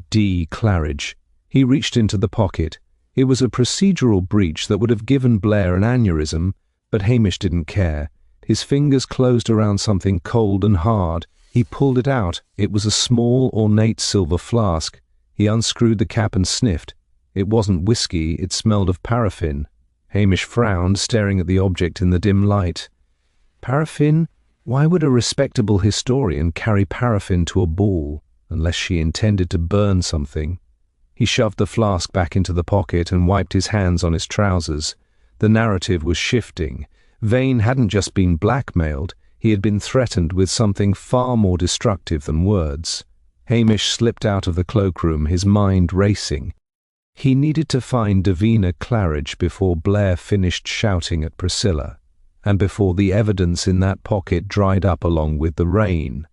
D. Claridge. He reached into the pocket. It was a procedural breach that would have given Blair an aneurysm, but Hamish didn't care. His fingers closed around something cold and hard. He pulled it out. It was a small, ornate silver flask. He unscrewed the cap and sniffed. It wasn't whiskey, it smelled of paraffin. Hamish frowned, staring at the object in the dim light. Paraffin? Why would a respectable historian carry paraffin to a ball, unless she intended to burn something? He shoved the flask back into the pocket and wiped his hands on his trousers. The narrative was shifting. Vane hadn't just been blackmailed, he had been threatened with something far more destructive than words. Hamish slipped out of the cloakroom, his mind racing. He needed to find Davina Claridge before Blair finished shouting at Priscilla, and before the evidence in that pocket dried up along with the rain.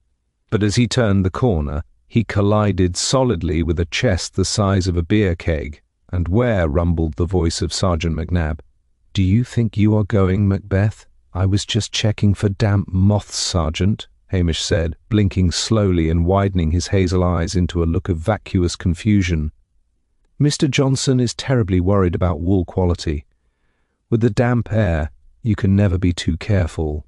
But as he turned the corner, he collided solidly with a chest the size of a beer keg, and where, rumbled the voice of Sergeant McNab. Do you think you are going, Macbeth? I was just checking for damp moths, Sergeant, Hamish said, blinking slowly and widening his hazel eyes into a look of vacuous confusion. Mr. Johnson is terribly worried about wool quality. With the damp air, you can never be too careful.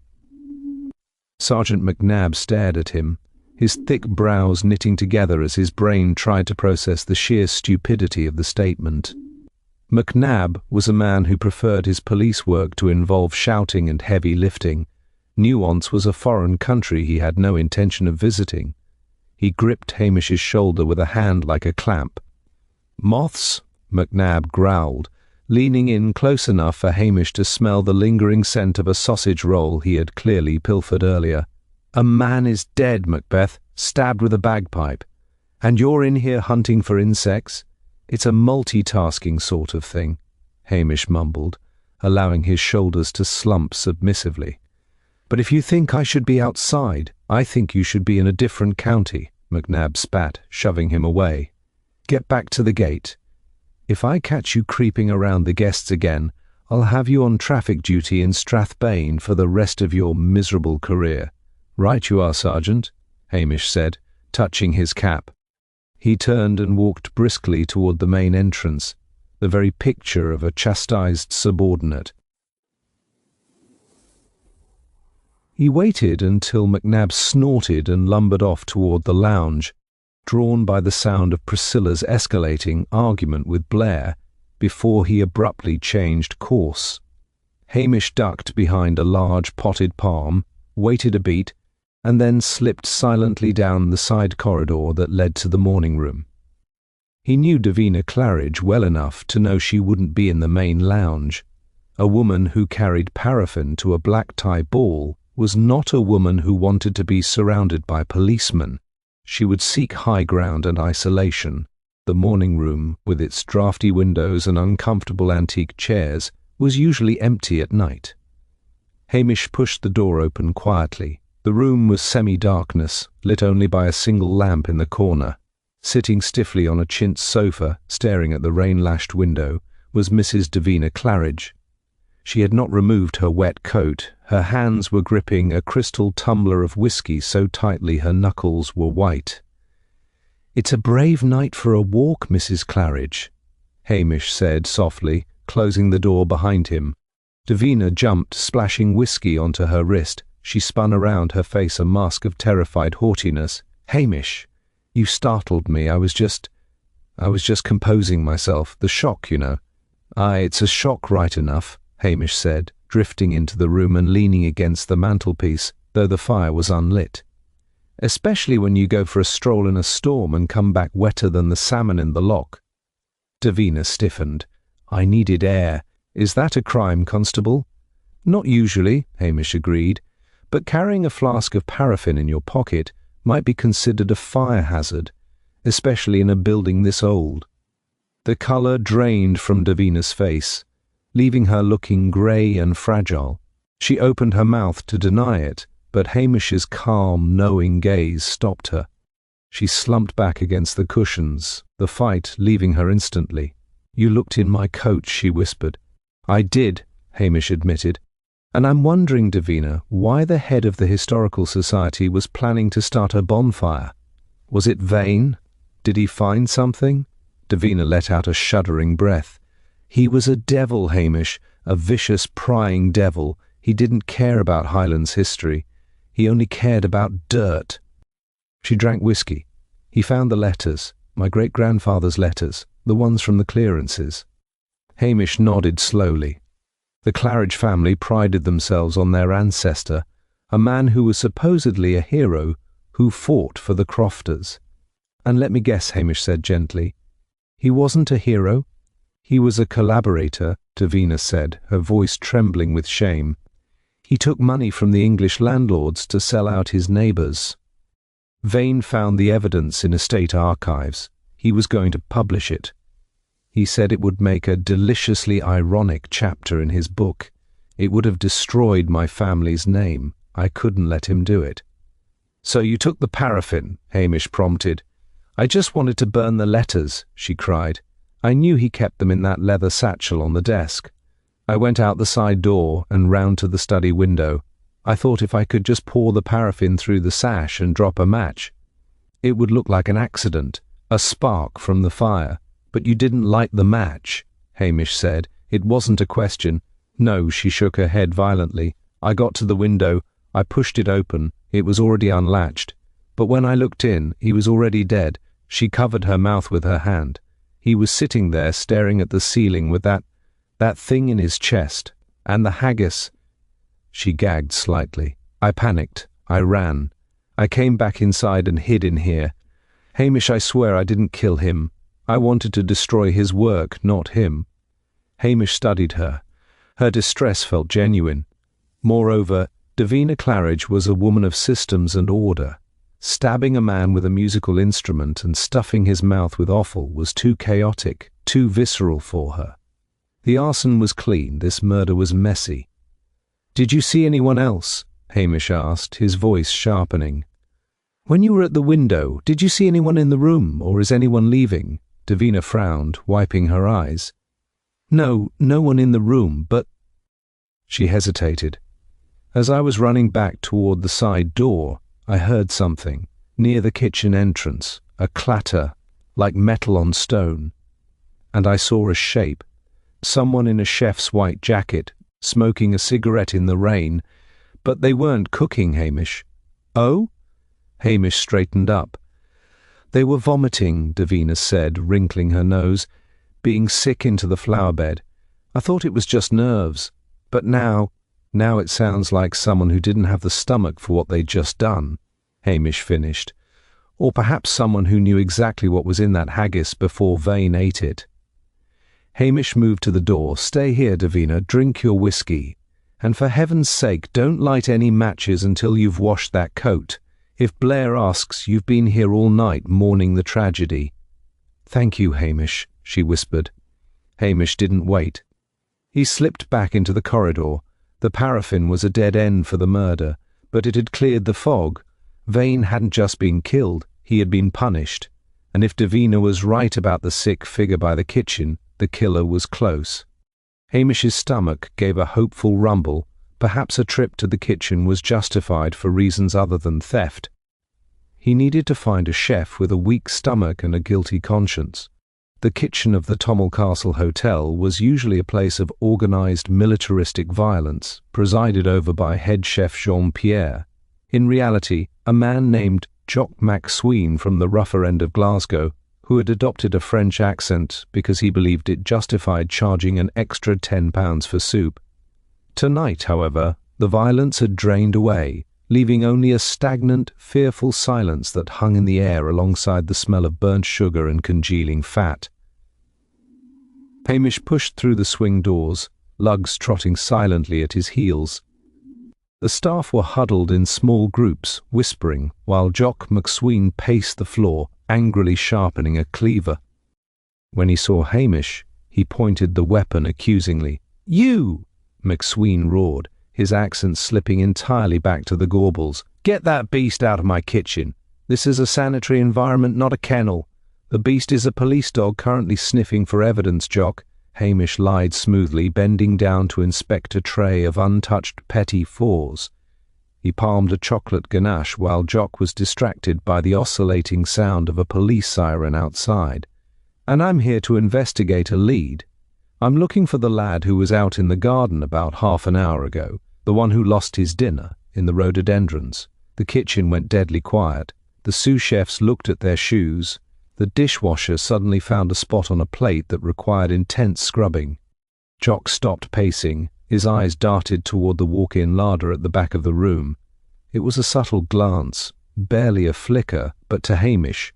Sergeant McNab stared at him, his thick brows knitting together as his brain tried to process the sheer stupidity of the statement. McNab was a man who preferred his police work to involve shouting and heavy lifting. Nuance was a foreign country he had no intention of visiting. He gripped Hamish's shoulder with a hand like a clamp. Moths? McNab growled, leaning in close enough for Hamish to smell the lingering scent of a sausage roll he had clearly pilfered earlier. A man is dead, Macbeth, stabbed with a bagpipe. And you're in here hunting for insects? It's a multitasking sort of thing, Hamish mumbled, allowing his shoulders to slump submissively. But if you think I should be outside, I think you should be in a different county, McNab spat, shoving him away. Get back to the gate. If I catch you creeping around the guests again, I'll have you on traffic duty in Strathbane for the rest of your miserable career. Right you are, Sergeant, Hamish said, touching his cap. He turned and walked briskly toward the main entrance, the very picture of a chastised subordinate. He waited until McNab snorted and lumbered off toward the lounge, drawn by the sound of Priscilla's escalating argument with Blair, before he abruptly changed course. Hamish ducked behind a large potted palm, waited a beat, and then slipped silently down the side corridor that led to the morning room. He knew Davina Claridge well enough to know she wouldn't be in the main lounge. A woman who carried paraffin to a black-tie ball was not a woman who wanted to be surrounded by policemen. She would seek high ground and isolation. The morning room, with its draughty windows and uncomfortable antique chairs, was usually empty at night. Hamish pushed the door open quietly. The room was semi-darkness, lit only by a single lamp in the corner. Sitting stiffly on a chintz sofa, staring at the rain-lashed window, was Mrs. Davina Claridge. She had not removed her wet coat. Her hands were gripping a crystal tumbler of whiskey so tightly her knuckles were white. "It's a brave night for a walk, Mrs. Claridge," Hamish said softly, closing the door behind him. Davina jumped, splashing whiskey onto her wrist. She spun around, her face a mask of terrified haughtiness. "Hamish, you startled me. I was just composing myself. The shock, you know." "Aye, it's a shock right enough," Hamish said, drifting into the room and leaning against the mantelpiece, though the fire was unlit. "Especially when you go for a stroll in a storm and come back wetter than the salmon in the loch." Davina stiffened. "I needed air. Is that a crime, Constable?" "Not usually," Hamish agreed, "but carrying a flask of paraffin in your pocket might be considered a fire hazard, especially in a building this old." The colour drained from Davina's face, leaving her looking grey and fragile. She opened her mouth to deny it, but Hamish's calm, knowing gaze stopped her. She slumped back against the cushions, the fight leaving her instantly. "You looked in my coat," she whispered. "I did," Hamish admitted. "And I'm wondering, Davina, why the head of the Historical Society was planning to start a bonfire. Was it vain? Did he find something?" Davina let out a shuddering breath. "He was a devil, Hamish, a vicious, prying devil. He didn't care about Highlands history. He only cared about dirt." She drank whiskey. "He found the letters, my great-grandfather's letters, the ones from the clearances." Hamish nodded slowly. The Claridge family prided themselves on their ancestor, a man who was supposedly a hero who fought for the crofters. "And let me guess," Hamish said gently, "he wasn't a hero?" "He was a collaborator," Davina said, her voice trembling with shame. "He took money from the English landlords to sell out his neighbours. Vane found the evidence in estate archives. He was going to publish it. He said it would make a deliciously ironic chapter in his book. It would have destroyed my family's name. I couldn't let him do it." "So you took the paraffin," Hamish prompted. "I just wanted to burn the letters," she cried. "I knew he kept them in that leather satchel on the desk. I went out the side door and round to the study window. I thought if I could just pour the paraffin through the sash and drop a match, it would look like an accident, a spark from the fire. But you didn't light the match," Hamish said. "It wasn't a question." "No," she shook her head violently. "I got to the window. I pushed it open. It was already unlatched. But when I looked in, he was already dead." She covered her mouth with her hand. "He was sitting there staring at the ceiling with that thing in his chest. And the haggis—" She gagged slightly. "I panicked. I ran. I came back inside and hid in here. Hamish, I swear I didn't kill him. I wanted to destroy his work, not him." Hamish studied her. Her distress felt genuine. Moreover, Davina Claridge was a woman of systems and order. Stabbing a man with a musical instrument and stuffing his mouth with offal was too chaotic, too visceral for her. The arson was clean, this murder was messy. "Did you see anyone else?" Hamish asked, his voice sharpening. "When you were at the window, did you see anyone in the room, or is anyone leaving?" Davina frowned, wiping her eyes. No one in the room, but—" She hesitated. "As I was running back toward the side door, I heard something, near the kitchen entrance, a clatter, like metal on stone. And I saw a shape, someone in a chef's white jacket, smoking a cigarette in the rain, But they weren't cooking, Hamish. Oh? Hamish straightened up. They were vomiting, Davina said, wrinkling her nose, being sick into the flower bed. I thought it was just nerves. But now it sounds like someone who didn't have the stomach for what they'd just done, Hamish finished. Or perhaps someone who knew exactly what was in that haggis before Vane ate it. Hamish moved to the door. Stay here, Davina, drink your whiskey. And for heaven's sake, don't light any matches until you've washed that coat. If Blair asks, you've been here all night mourning the tragedy. Thank you, Hamish, she whispered. Hamish didn't wait. He slipped back into the corridor. The paraffin was a dead end for the murder, but it had cleared the fog. Vane hadn't just been killed, he had been punished. And if Davina was right about the sick figure by the kitchen, the killer was close. Hamish's stomach gave a hopeful rumble. Perhaps a trip to the kitchen was justified for reasons other than theft. He needed to find a chef with a weak stomach and a guilty conscience. The kitchen of the Tommel Castle Hotel was usually a place of organized militaristic violence, presided over by head chef Jean-Pierre. In reality, a man named Jock MacSween from the rougher end of Glasgow, who had adopted a French accent because he believed it justified charging an extra £10 for soup. Tonight, however, the violence had drained away, leaving only a stagnant, fearful silence that hung in the air alongside the smell of burnt sugar and congealing fat. Hamish pushed through the swing doors, lugs trotting silently at his heels. The staff were huddled in small groups, whispering, while Jock MacSween paced the floor, angrily sharpening a cleaver. When he saw Hamish, he pointed the weapon accusingly. "You!" MacSween roared, his accent slipping entirely back to the Gorbals. "Get that beast out of my kitchen. This is a sanitary environment, not a kennel. The beast is a police dog currently sniffing for evidence, Jock." Hamish lied smoothly, bending down to inspect a tray of untouched petit fours. He palmed a chocolate ganache while Jock was distracted by the oscillating sound of a police siren outside. "And I'm here to investigate a lead. I'm looking for the lad who was out in the garden about half an hour ago, the one who lost his dinner in the rhododendrons." The kitchen went deadly quiet. The sous chefs looked at their shoes. The dishwasher suddenly found a spot on a plate that required intense scrubbing. Jock stopped pacing. His eyes darted toward the walk-in larder at the back of the room. It was a subtle glance, barely a flicker, but to Hamish,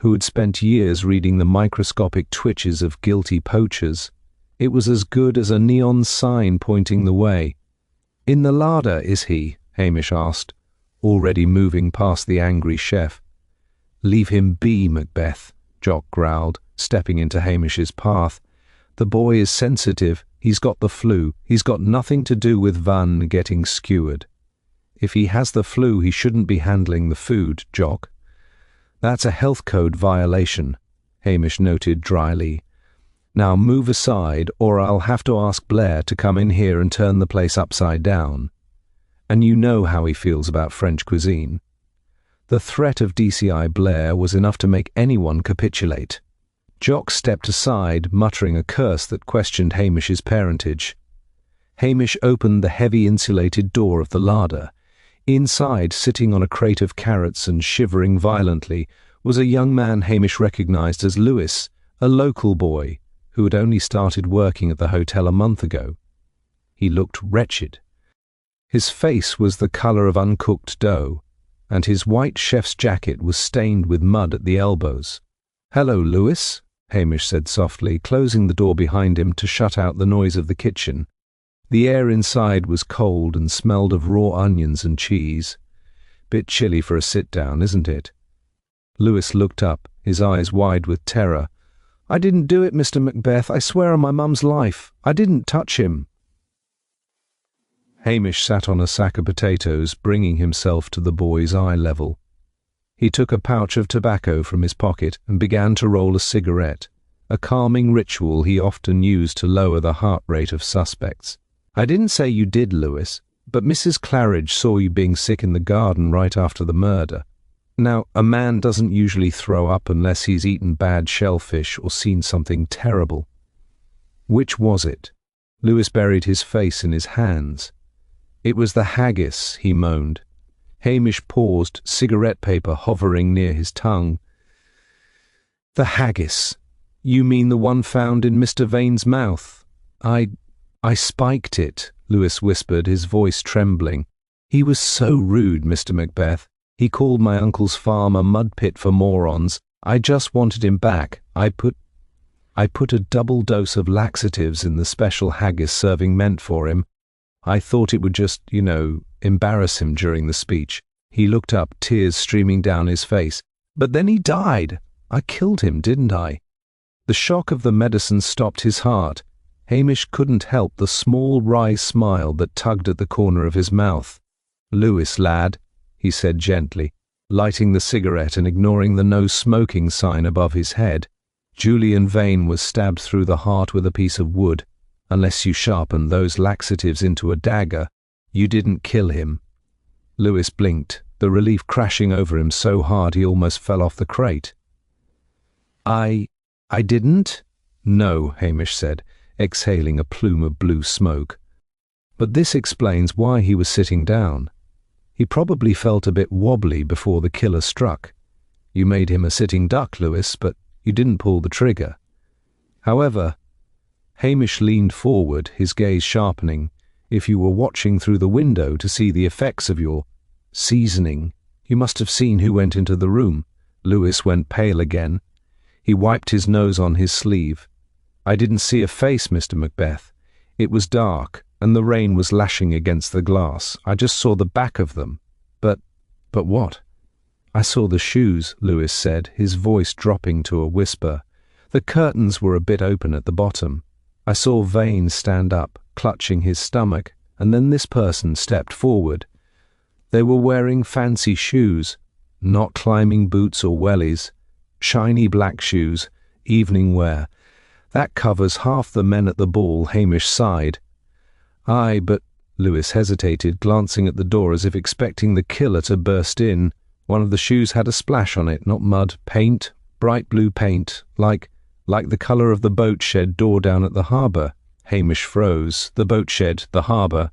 who had spent years reading the microscopic twitches of guilty poachers, it was as good as a neon sign pointing the way. "In the larder, is he?" Hamish asked, already moving past the angry chef. "Leave him be, Macbeth," Jock growled, stepping into Hamish's path. "The boy is sensitive. He's got the flu. He's got nothing to do with Van getting skewered. If he has the flu, he shouldn't be handling the food, Jock." "That's a health code violation," Hamish noted dryly. "Now move aside, or I'll have to ask Blair to come in here and turn the place upside down. And you know how he feels about French cuisine." The threat of DCI Blair was enough to make anyone capitulate. Jock stepped aside, muttering a curse that questioned Hamish's parentage. Hamish opened the heavy insulated door of the larder. Inside, sitting on a crate of carrots and shivering violently, was a young man Hamish recognized as Lewis, a local boy who had only started working at the hotel a month ago. He looked wretched. His face was the color of uncooked dough, and his white chef's jacket was stained with mud at the elbows. "Hello, Lewis," Hamish said softly, closing the door behind him to shut out the noise of the kitchen. The air inside was cold and smelled of raw onions and cheese. "Bit chilly for a sit-down, isn't it?" Lewis looked up, his eyes wide with terror. "I didn't do it, Mr. Macbeth. I swear on my mum's life. I didn't touch him." Hamish sat on a sack of potatoes, bringing himself to the boy's eye level. He took a pouch of tobacco from his pocket and began to roll a cigarette, a calming ritual he often used to lower the heart rate of suspects. "I didn't say you did, Lewis, but Mrs. Claridge saw you being sick in the garden right after the murder. Now, a man doesn't usually throw up unless he's eaten bad shellfish or seen something terrible." "Which was it?" Lewis buried his face in his hands. It was the haggis, he moaned. Hamish paused, cigarette paper hovering near his tongue. The haggis. You mean the one found in Mr. Vane's mouth? I spiked it, Lewis whispered, his voice trembling. He was so rude, Mr. Macbeth. He called my uncle's farm a mud pit for morons. I just wanted him back. I put a double dose of laxatives in the special haggis serving meant for him. I thought it would just, embarrass him during the speech. He looked up, tears streaming down his face. But then he died. I killed him, didn't I? The shock of the medicine stopped his heart. Hamish couldn't help the small wry smile that tugged at the corner of his mouth. Lewis, lad, he said gently, lighting the cigarette and ignoring the no smoking sign above his head. Julian Vane was stabbed through the heart with a piece of wood. Unless you sharpened those laxatives into a dagger, you didn't kill him. Lewis blinked, the relief crashing over him so hard he almost fell off the crate. I didn't? No, Hamish said, exhaling a plume of blue smoke. But this explains why he was sitting down. He probably felt a bit wobbly before the killer struck. You made him a sitting duck, Lewis, but you didn't pull the trigger. However, Hamish leaned forward, his gaze sharpening. If you were watching through the window to see the effects of your seasoning, you must have seen who went into the room. Lewis went pale again. He wiped his nose on his sleeve. I didn't see a face, Mr. Macbeth. It was dark, and the rain was lashing against the glass. I just saw the back of them. But what? I saw the shoes, Lewis said, his voice dropping to a whisper. The curtains were a bit open at the bottom. I saw Vane stand up, clutching his stomach, and then this person stepped forward. They were wearing fancy shoes, not climbing boots or wellies. Shiny black shoes, evening wear. That covers half the men at the ball, Hamish sighed. Aye, but Lewis hesitated, glancing at the door as if expecting the killer to burst in. One of the shoes had a splash on it, not mud, paint, bright blue paint, like the colour of the boat shed door down at the harbour. Hamish froze. The boat shed, the harbour.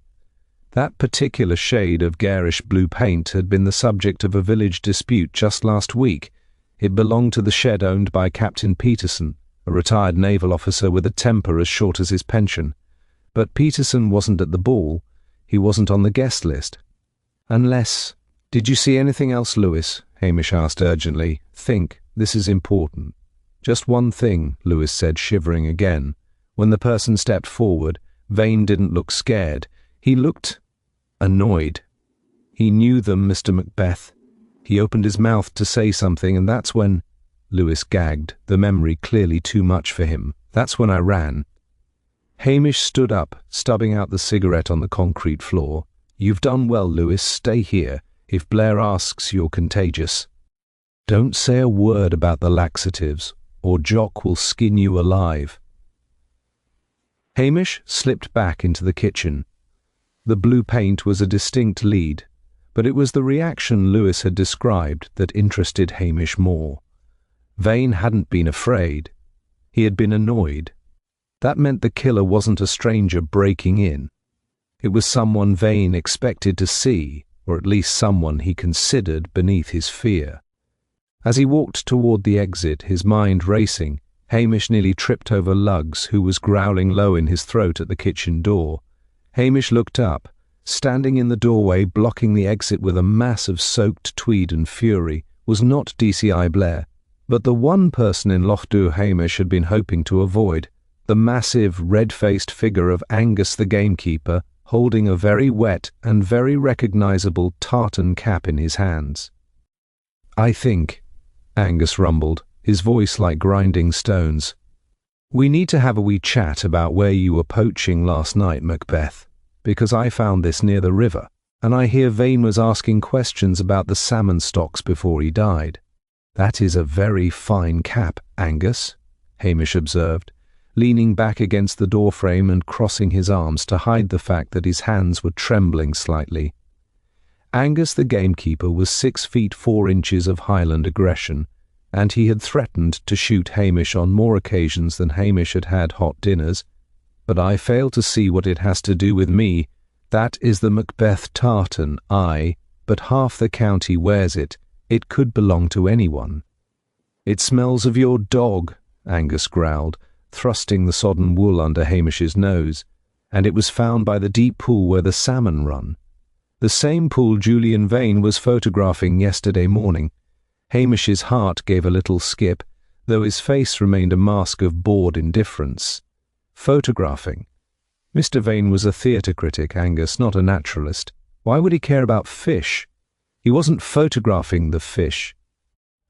That particular shade of garish blue paint had been the subject of a village dispute just last week. It belonged to the shed owned by Captain Peterson, a retired naval officer with a temper as short as his pension. But Peterson wasn't at the ball. He wasn't on the guest list. Unless... Did you see anything else, Lewis? Hamish asked urgently. Think, this is important. Just one thing, Lewis said, shivering again. When the person stepped forward, Vane didn't look scared. He looked annoyed. He knew them, Mr. Macbeth. He opened his mouth to say something, and that's when... Lewis gagged, the memory clearly too much for him. That's when I ran. Hamish stood up, stubbing out the cigarette on the concrete floor. You've done well, Lewis. Stay here. If Blair asks, you're contagious. Don't say a word about the laxatives, or Jock will skin you alive. Hamish slipped back into the kitchen. The blue paint was a distinct lead, but it was the reaction Lewis had described that interested Hamish more. Vane hadn't been afraid. He had been annoyed. That meant the killer wasn't a stranger breaking in. It was someone Vane expected to see, or at least someone he considered beneath his fear. As he walked toward the exit, his mind racing, Hamish nearly tripped over Luggs, who was growling low in his throat at the kitchen door. Hamish looked up. Standing in the doorway, blocking the exit with a mass of soaked tweed and fury, was not DCI Blair, but the one person in Lochdubh Hamish had been hoping to avoid, the massive, red-faced figure of Angus the gamekeeper, holding a very wet and very recognizable tartan cap in his hands. I think, Angus rumbled, his voice like grinding stones, we need to have a wee chat about where you were poaching last night, Macbeth, because I found this near the river, and I hear Vane was asking questions about the salmon stocks before he died. That is a very fine cap, Angus, Hamish observed, leaning back against the doorframe and crossing his arms to hide the fact that his hands were trembling slightly. Angus the gamekeeper was 6 feet 4 inches of Highland aggression, and he had threatened to shoot Hamish on more occasions than Hamish had had hot dinners. But I fail to see what it has to do with me, That is the Macbeth tartan, aye, but half the county wears it. It could belong to anyone. It smells of your dog, Angus growled, thrusting the sodden wool under Hamish's nose, and it was found by the deep pool where the salmon run. The same pool Julian Vane was photographing yesterday morning. Hamish's heart gave a little skip, though his face remained a mask of bored indifference. Photographing. Mr. Vane was a theatre critic, Angus, not a naturalist. Why would he care about fish? He wasn't photographing the fish.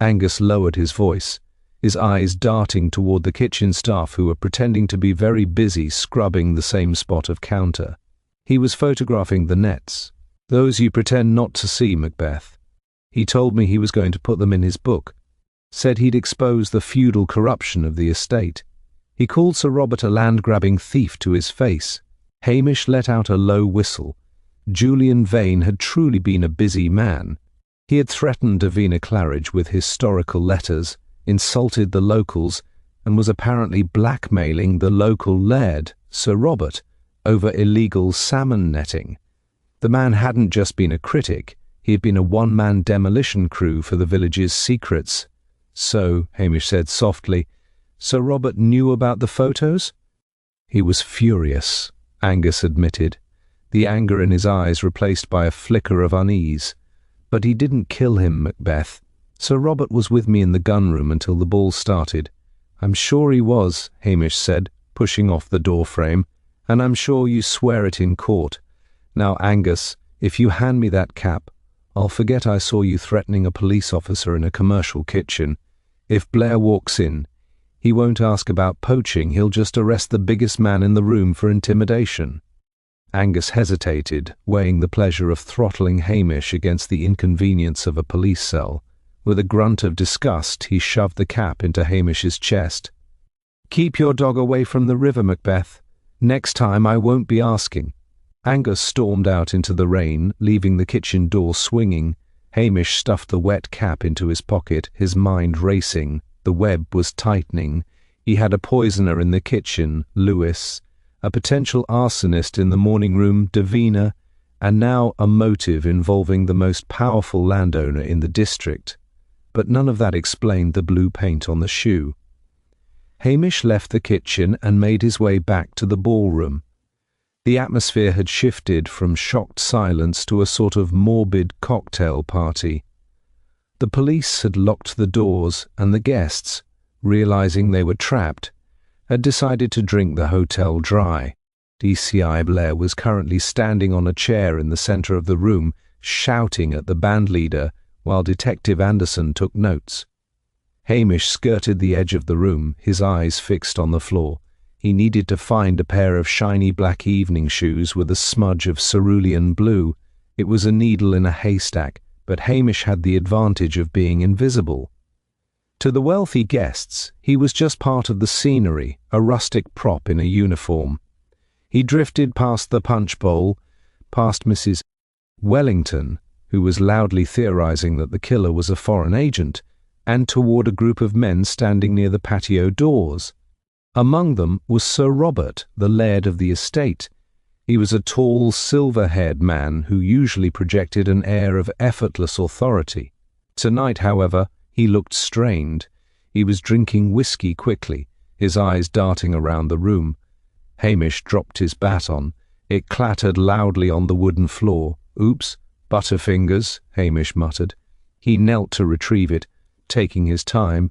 Angus lowered his voice, his eyes darting toward the kitchen staff who were pretending to be very busy scrubbing the same spot of counter. He was photographing the nets. Those you pretend not to see, Macbeth. He told me he was going to put them in his book. Said he'd expose the feudal corruption of the estate. He called Sir Robert a land-grabbing thief to his face. Hamish let out a low whistle. Julian Vane had truly been a busy man. He had threatened Davina Claridge with historical letters, insulted the locals, and was apparently blackmailing the local laird, Sir Robert, over illegal salmon netting. The man hadn't just been a critic, he had been a one-man demolition crew for the village's secrets. So, Hamish said softly, Sir Robert knew about the photos? He was furious, Angus admitted, the anger in his eyes replaced by a flicker of unease. But he didn't kill him, Macbeth. Sir Robert was with me in the gun-room until the ball started. I'm sure he was, Hamish said, pushing off the door frame, and I'm sure you swear it in court. Now, Angus, if you hand me that cap, I'll forget I saw you threatening a police officer in a commercial kitchen. If Blair walks in, he won't ask about poaching, he'll just arrest the biggest man in the room for intimidation. Angus hesitated, weighing the pleasure of throttling Hamish against the inconvenience of a police cell. With a grunt of disgust, he shoved the cap into Hamish's chest. Keep your dog away from the river, Macbeth. Next time I won't be asking. Angus stormed out into the rain, leaving the kitchen door swinging. Hamish stuffed the wet cap into his pocket, his mind racing. The web was tightening. He had a poisoner in the kitchen, Lewis, a potential arsonist in the morning room, Davina, and now a motive involving the most powerful landowner in the district. But none of that explained the blue paint on the shoe. Hamish left the kitchen and made his way back to the ballroom. The atmosphere had shifted from shocked silence to a sort of morbid cocktail party. The police had locked the doors, and the guests, realizing they were trapped, had decided to drink the hotel dry. DCI Blair was currently standing on a chair in the center of the room, shouting at the bandleader, while Detective Anderson took notes. Hamish skirted the edge of the room, his eyes fixed on the floor. He needed to find a pair of shiny black evening shoes with a smudge of cerulean blue. It was a needle in a haystack, but Hamish had the advantage of being invisible. To the wealthy guests, he was just part of the scenery, a rustic prop in a uniform. He drifted past the punch bowl, past Mrs. Wellington, who was loudly theorizing that the killer was a foreign agent, and toward a group of men standing near the patio doors. Among them was Sir Robert, the laird of the estate. He was a tall, silver-haired man who usually projected an air of effortless authority. Tonight, however, he looked strained. He was drinking whiskey quickly, his eyes darting around the room. Hamish dropped his baton. It clattered loudly on the wooden floor. Oops, butterfingers, Hamish muttered. He knelt to retrieve it, taking his time.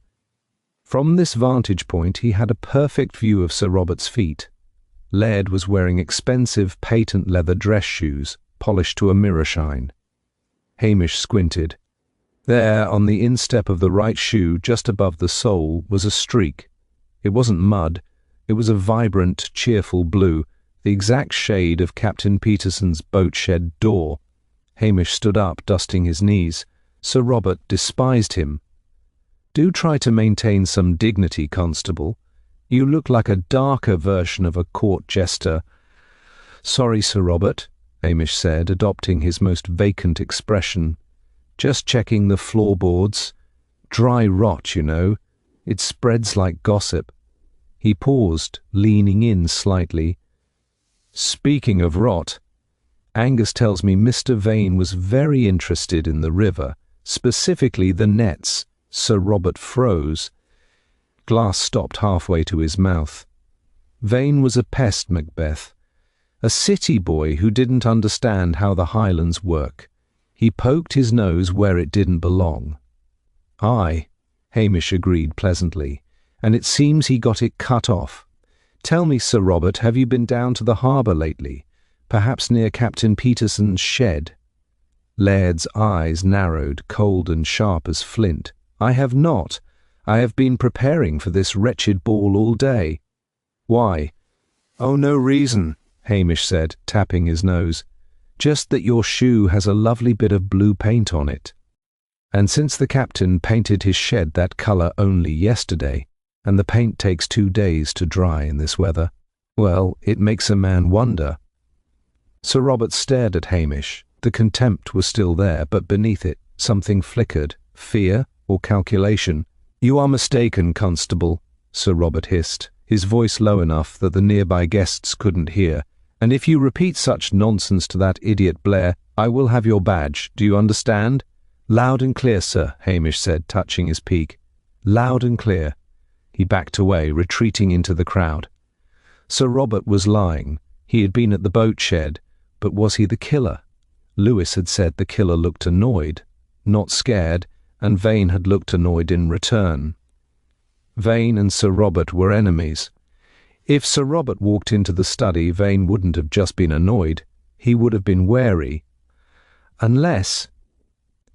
From this vantage point he had a perfect view of Sir Robert's feet. Laird was wearing expensive patent leather dress shoes, polished to a mirror shine. Hamish squinted. There, on the instep of the right shoe, just above the sole, was a streak. It wasn't mud. It was a vibrant, cheerful blue, the exact shade of Captain Peterson's boat shed door. Hamish stood up, dusting his knees. Sir Robert despised him. Do try to maintain some dignity, Constable. You look like a darker version of a court jester. Sorry, Sir Robert, Hamish said, adopting his most vacant expression. Just checking the floorboards. Dry rot, you know. It spreads like gossip. He paused, leaning in slightly. Speaking of rot, Angus tells me Mr. Vane was very interested in the river, specifically the nets. Sir Robert froze. Glass stopped halfway to his mouth. Vane was a pest, Macbeth. A city boy who didn't understand how the Highlands work. He poked his nose where it didn't belong. Aye, Hamish agreed pleasantly, and it seems he got it cut off. Tell me, Sir Robert, have you been down to the harbour lately? Perhaps near Captain Peterson's shed? Laird's eyes narrowed, cold and sharp as flint. I have not. I have been preparing for this wretched ball all day. Why? Oh, no reason, Hamish said, tapping his nose. Just that your shoe has a lovely bit of blue paint on it. And since the captain painted his shed that colour only yesterday, and the paint takes 2 days to dry in this weather, well, it makes a man wonder. Sir Robert stared at Hamish. The contempt was still there, but beneath it something flickered. Fear or calculation? You are mistaken, Constable, Sir Robert hissed, his voice low enough that the nearby guests couldn't hear. And if you repeat such nonsense to that idiot Blair, I will have your badge. Do you understand? Loud and clear, sir, Hamish said, touching his peak. Loud and clear. He backed away, retreating into the crowd. Sir Robert was lying. He had been at the boat shed, but was he the killer? Lewis had said the killer looked annoyed, not scared, and Vane had looked annoyed in return. Vane and Sir Robert were enemies. If Sir Robert walked into the study, Vane wouldn't have just been annoyed. He would have been wary. Unless...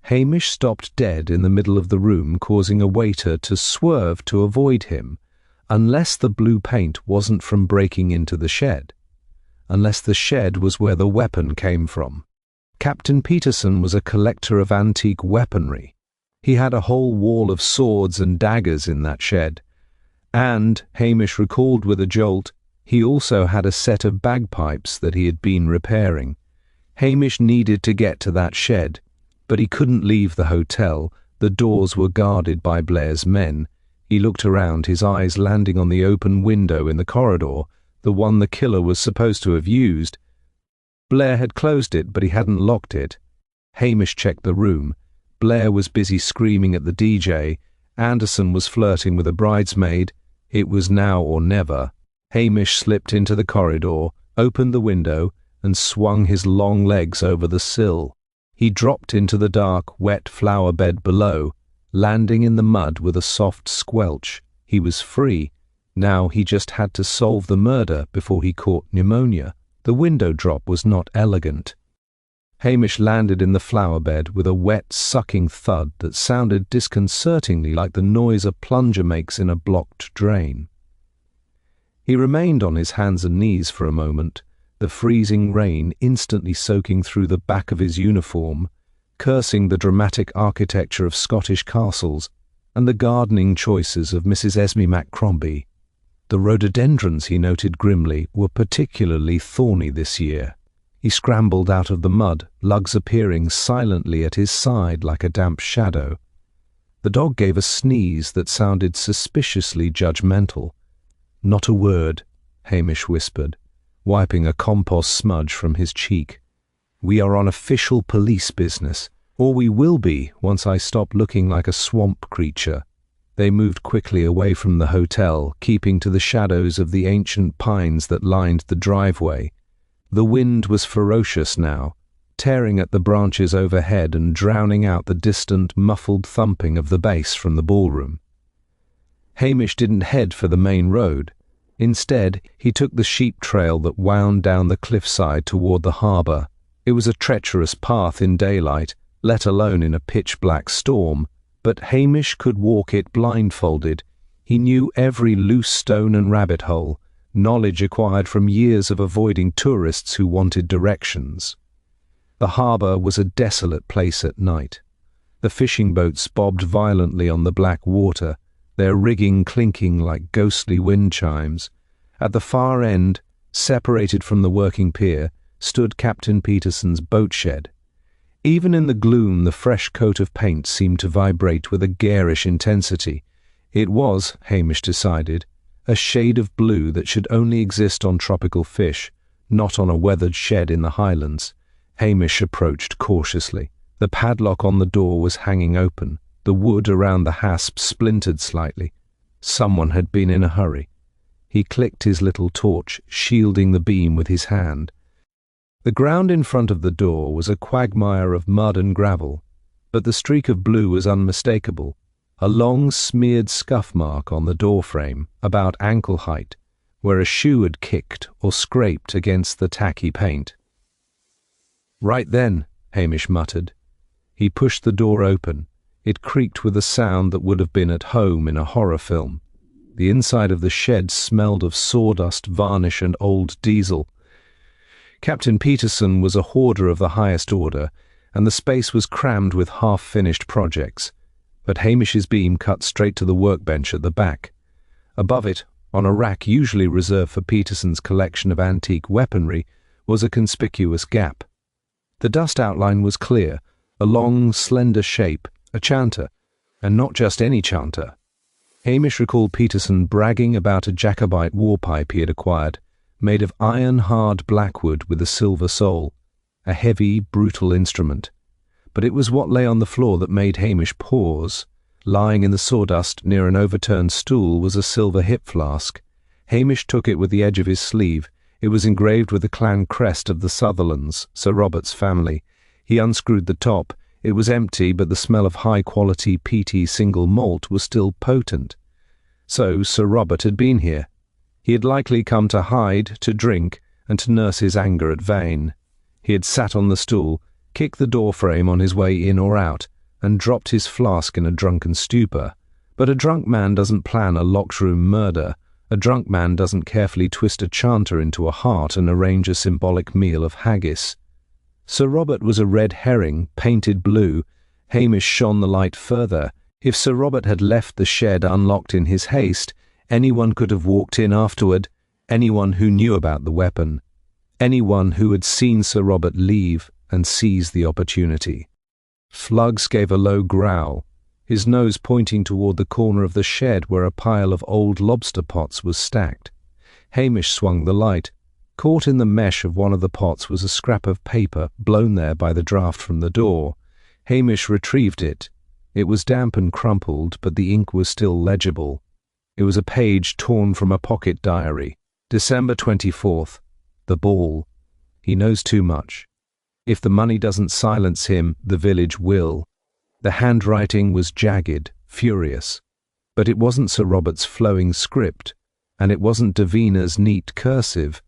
Hamish stopped dead in the middle of the room, causing a waiter to swerve to avoid him. Unless the blue paint wasn't from breaking into the shed. Unless the shed was where the weapon came from. Captain Peterson was a collector of antique weaponry. He had a whole wall of swords and daggers in that shed. And, Hamish recalled with a jolt, he also had a set of bagpipes that he had been repairing. Hamish needed to get to that shed, but he couldn't leave the hotel. The doors were guarded by Blair's men. He looked around, his eyes landing on the open window in the corridor, the one the killer was supposed to have used. Blair had closed it, but he hadn't locked it. Hamish checked the room. Blair was busy screaming at the DJ. Anderson was flirting with a bridesmaid. It was now or never. Hamish slipped into the corridor, opened the window, and swung his long legs over the sill. He dropped into the dark, wet flower bed below, landing in the mud with a soft squelch. He was free. Now he just had to solve the murder before he caught pneumonia. The window drop was not elegant. Hamish landed in the flower bed with a wet, sucking thud that sounded disconcertingly like the noise a plunger makes in a blocked drain. He remained on his hands and knees for a moment, the freezing rain instantly soaking through the back of his uniform, cursing the dramatic architecture of Scottish castles and the gardening choices of Mrs. Esme Macrombie. The rhododendrons, he noted grimly, were particularly thorny this year. He scrambled out of the mud, lugs appearing silently at his side like a damp shadow. The dog gave a sneeze that sounded suspiciously judgmental. Not a word, Hamish whispered, wiping a compost smudge from his cheek. We are on official police business, or we will be once I stop looking like a swamp creature. They moved quickly away from the hotel, keeping to the shadows of the ancient pines that lined the driveway. The wind was ferocious now, tearing at the branches overhead and drowning out the distant, muffled thumping of the bass from the ballroom. Hamish didn't head for the main road. Instead, he took the sheep trail that wound down the cliffside toward the harbour. It was a treacherous path in daylight, let alone in a pitch-black storm, but Hamish could walk it blindfolded. He knew every loose stone and rabbit hole, knowledge acquired from years of avoiding tourists who wanted directions. The harbour was a desolate place at night. The fishing boats bobbed violently on the black water, their rigging clinking like ghostly wind chimes. At the far end, separated from the working pier, stood Captain Peterson's boat shed. Even in the gloom, the fresh coat of paint seemed to vibrate with a garish intensity. It was, Hamish decided, a shade of blue that should only exist on tropical fish, not on a weathered shed in the Highlands. Hamish approached cautiously. The padlock on the door was hanging open. The wood around the hasp splintered slightly. Someone had been in a hurry. He clicked his little torch, shielding the beam with his hand. The ground in front of the door was a quagmire of mud and gravel, but the streak of blue was unmistakable, a long smeared scuff mark on the doorframe, about ankle height, where a shoe had kicked or scraped against the tacky paint. "Right then," Hamish muttered. He pushed the door open. It creaked with a sound that would have been at home in a horror film. The inside of the shed smelled of sawdust, varnish, and old diesel. Captain Peterson was a hoarder of the highest order, and the space was crammed with half-finished projects. But Hamish's beam cut straight to the workbench at the back. Above it, on a rack usually reserved for Peterson's collection of antique weaponry, was a conspicuous gap. The dust outline was clear, a long, slender shape, a chanter, and not just any chanter. Hamish recalled Peterson bragging about a Jacobite war pipe he had acquired, made of iron-hard blackwood with a silver sole, a heavy, brutal instrument. But it was what lay on the floor that made Hamish pause. Lying in the sawdust near an overturned stool was a silver hip flask. Hamish took it with the edge of his sleeve. It was engraved with the clan crest of the Sutherlands, Sir Robert's family. He unscrewed the top. It was empty, but the smell of high-quality peaty single malt was still potent. So Sir Robert had been here. He had likely come to hide, to drink, and to nurse his anger at Vane. He had sat on the stool, kicked the doorframe on his way in or out, and dropped his flask in a drunken stupor. But a drunk man doesn't plan a locked-room murder. A drunk man doesn't carefully twist a chanter into a heart and arrange a symbolic meal of haggis. Sir Robert was a red herring, painted blue. Hamish shone the light further. If Sir Robert had left the shed unlocked in his haste, anyone could have walked in afterward, anyone who knew about the weapon, anyone who had seen Sir Robert leave and seize the opportunity. Fluggs gave a low growl, his nose pointing toward the corner of the shed where a pile of old lobster pots was stacked. Hamish swung the light. Caught in the mesh of one of the pots was a scrap of paper blown there by the draught from the door. Hamish retrieved it. It was damp and crumpled, but the ink was still legible. It was a page torn from a pocket diary. December 24th. The ball. He knows too much. If the money doesn't silence him, the village will. The handwriting was jagged, furious. But it wasn't Sir Robert's flowing script, and it wasn't Davina's neat cursive.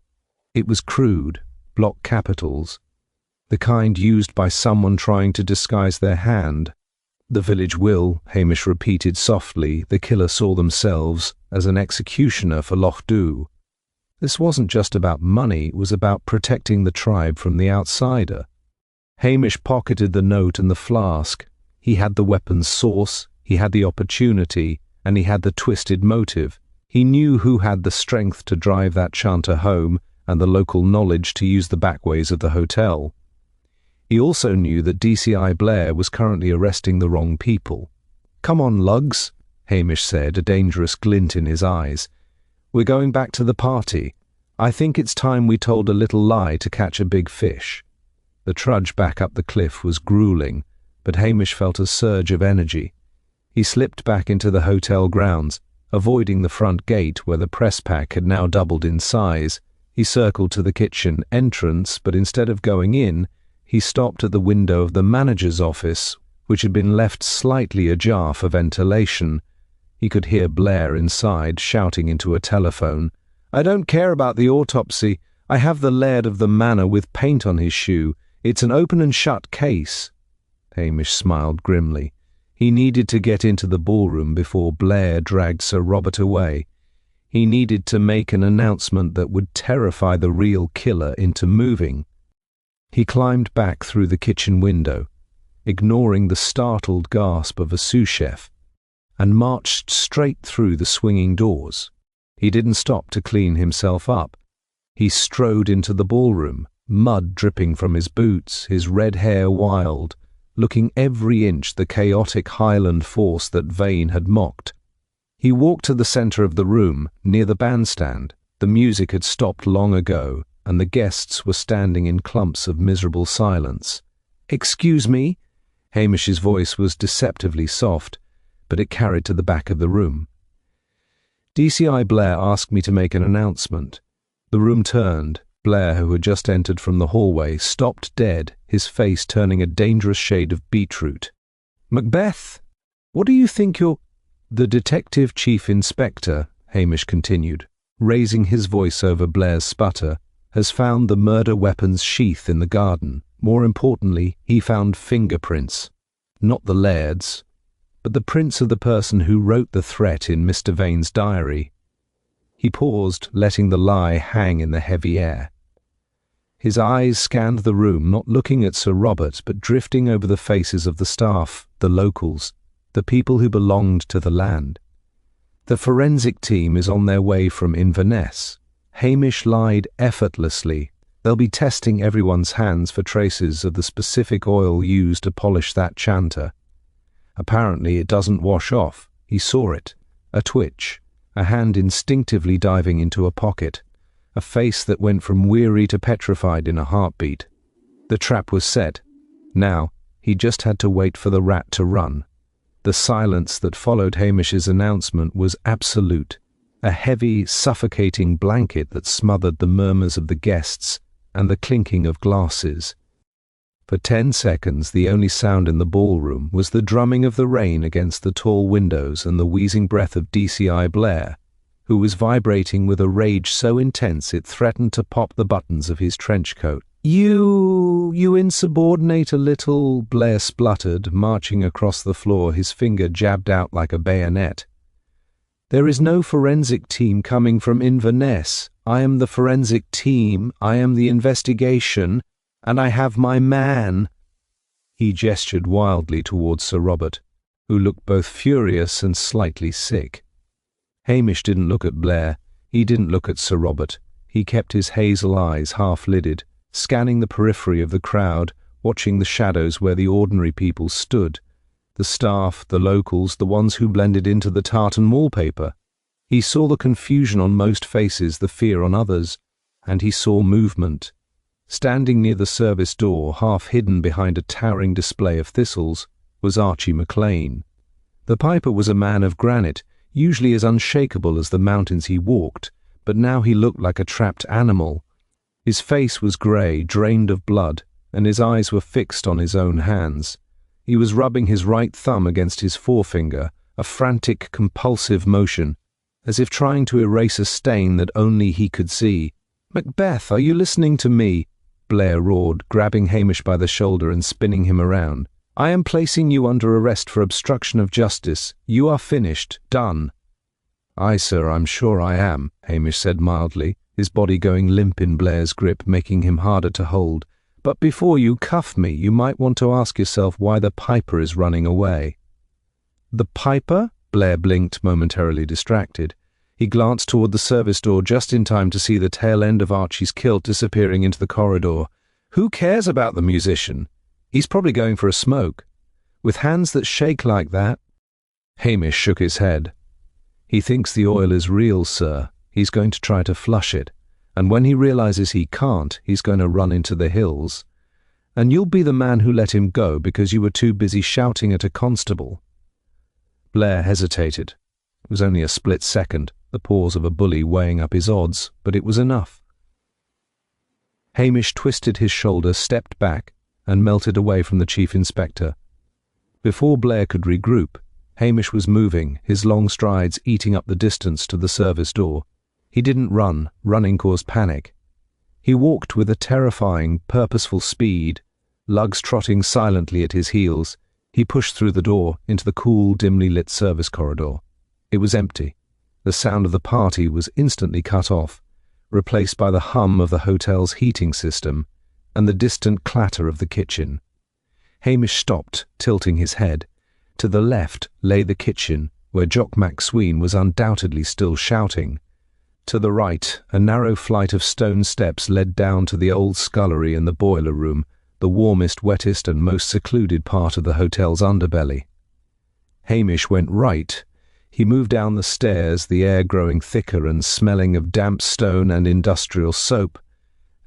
It was crude, block capitals, the kind used by someone trying to disguise their hand. The village will, Hamish repeated softly. The killer saw themselves as an executioner for Lochdubh. This wasn't just about money, it was about protecting the tribe from the outsider. Hamish pocketed the note and the flask. He had the weapon's source, he had the opportunity, and he had the twisted motive. He knew who had the strength to drive that chanter home, and the local knowledge to use the backways of the hotel. He also knew that DCI Blair was currently arresting the wrong people. "Come on, lugs," Hamish said, a dangerous glint in his eyes. "We're going back to the party. I think it's time we told a little lie to catch a big fish." The trudge back up the cliff was grueling, but Hamish felt a surge of energy. He slipped back into the hotel grounds, avoiding the front gate where the press pack had now doubled in size. He circled to the kitchen entrance, but instead of going in, he stopped at the window of the manager's office, which had been left slightly ajar for ventilation. He could hear Blair inside shouting into a telephone, "I don't care about the autopsy. I have the laird of the manor with paint on his shoe. It's an open and shut case." Hamish smiled grimly. He needed to get into the ballroom before Blair dragged Sir Robert away. He needed to make an announcement that would terrify the real killer into moving. He climbed back through the kitchen window, ignoring the startled gasp of a sous chef, and marched straight through the swinging doors. He didn't stop to clean himself up. He strode into the ballroom, mud dripping from his boots, his red hair wild, looking every inch the chaotic Highland force that Vane had mocked. He walked to the centre of the room, near the bandstand. The music had stopped long ago. and the guests were standing in clumps of miserable silence. "Excuse me?" Hamish's voice was deceptively soft, but it carried to the back of the room. DCI Blair asked me to make an announcement. The room turned. Blair, who had just entered from the hallway, stopped dead, his face turning a dangerous shade of beetroot. "Macbeth, what do you think you're—" "The Detective Chief Inspector," Hamish continued, raising his voice over Blair's sputter, "has found the murder weapon's sheath in the garden. More importantly, he found fingerprints. Not the laird's, but the prints of the person who wrote the threat in Mr. Vane's diary." He paused, letting the lie hang in the heavy air. His eyes scanned the room, not looking at Sir Robert, but drifting over the faces of the staff, the locals, the people who belonged to the land. "The forensic team is on their way from Inverness." Hamish lied effortlessly. "They'll be testing everyone's hands for traces of the specific oil used to polish that chanter. Apparently it doesn't wash off." He saw it. A twitch, a hand instinctively diving into a pocket, a face that went from weary to petrified in a heartbeat. The trap was set. Now, he just had to wait for the rat to run. The silence that followed Hamish's announcement was absolute, a heavy, suffocating blanket that smothered the murmurs of the guests and the clinking of glasses. For 10 seconds, the only sound in the ballroom was the drumming of the rain against the tall windows and the wheezing breath of DCI Blair, who was vibrating with a rage so intense it threatened to pop the buttons of his trench coat. You insubordinate a little," Blair spluttered, marching across the floor, his finger jabbed out like a bayonet. "There is no forensic team coming from Inverness. I am the forensic team, I am the investigation, and I have my man." He gestured wildly towards Sir Robert, who looked both furious and slightly sick. Hamish didn't look at Blair. He didn't look at Sir Robert. He kept his hazel eyes half-lidded, scanning the periphery of the crowd, watching the shadows where the ordinary people stood. The staff, the locals, the ones who blended into the tartan wallpaper. He saw the confusion on most faces, the fear on others, and he saw movement. Standing near the service door, half hidden behind a towering display of thistles, was Archie MacLean. The piper was a man of granite, usually as unshakable as the mountains he walked, but now he looked like a trapped animal. His face was grey, drained of blood, and his eyes were fixed on his own hands. He was rubbing his right thumb against his forefinger, a frantic, compulsive motion, as if trying to erase a stain that only he could see. "Macbeth, are you listening to me?" Blair roared, grabbing Hamish by the shoulder and spinning him around. "I am placing you under arrest for obstruction of justice. You are finished. Done." "Aye, sir, I'm sure I am," Hamish said mildly, his body going limp in Blair's grip, making him harder to hold. "But before you cuff me, you might want to ask yourself why the piper is running away." "The piper?" Blair blinked, momentarily distracted. He glanced toward the service door just in time to see the tail end of Archie's kilt disappearing into the corridor. "Who cares about the musician? He's probably going for a smoke. With hands that shake like that." Hamish shook his head. "He thinks the oil is real, sir. He's going to try to flush it. And when he realizes he can't, he's going to run into the hills. And you'll be the man who let him go because you were too busy shouting at a constable." Blair hesitated. It was only a split second, the pause of a bully weighing up his odds, but it was enough. Hamish twisted his shoulder, stepped back, and melted away from the chief inspector. Before Blair could regroup, Hamish was moving, his long strides eating up the distance to the service door. He didn't run. Running caused panic. He walked with a terrifying, purposeful speed, lugs trotting silently at his heels. He pushed through the door into the cool, dimly lit service corridor. It was empty. The sound of the party was instantly cut off, replaced by the hum of the hotel's heating system and the distant clatter of the kitchen. Hamish stopped, tilting his head. To the left lay the kitchen, where Jock McSween was undoubtedly still shouting. To the right, a narrow flight of stone steps led down to the old scullery and the boiler room, the warmest, wettest and most secluded part of the hotel's underbelly. Hamish went right. He moved down the stairs, the air growing thicker and smelling of damp stone and industrial soap,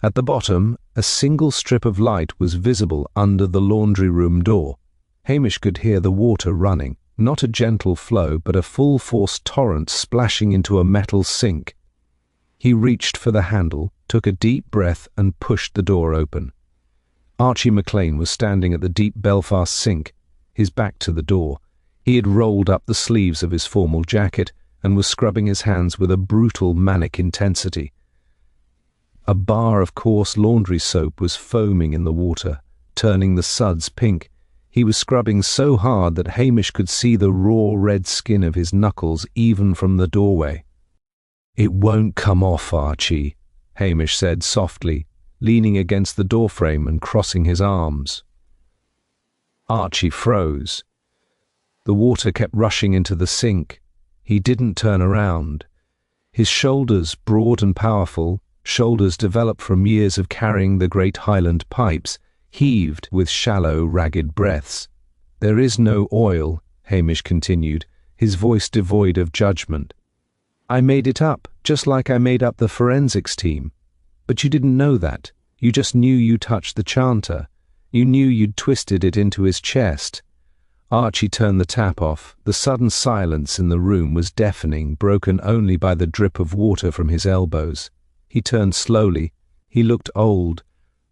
At the bottom, a single strip of light was visible under the laundry room door. Hamish could hear the water running, not a gentle flow, but a full-force torrent splashing into a metal sink. He reached for the handle, took a deep breath, and pushed the door open. Archie McLean was standing at the deep Belfast sink, his back to the door. He had rolled up the sleeves of his formal jacket and was scrubbing his hands with a brutal, manic intensity. A bar of coarse laundry soap was foaming in the water, turning the suds pink. He was scrubbing so hard that Hamish could see the raw red skin of his knuckles even from the doorway. "It won't come off, Archie," Hamish said softly, leaning against the doorframe and crossing his arms. Archie froze. The water kept rushing into the sink. He didn't turn around. His shoulders, broad and powerful, shoulders developed from years of carrying the great Highland pipes, heaved with shallow, ragged breaths. "There is no oil," Hamish continued, his voice devoid of judgment. "I made it up, just like I made up the forensics team. But you didn't know that. You just knew you touched the chanter. You knew you'd twisted it into his chest." Archie turned the tap off. The sudden silence in the room was deafening, broken only by the drip of water from his elbows. He turned slowly. He looked old.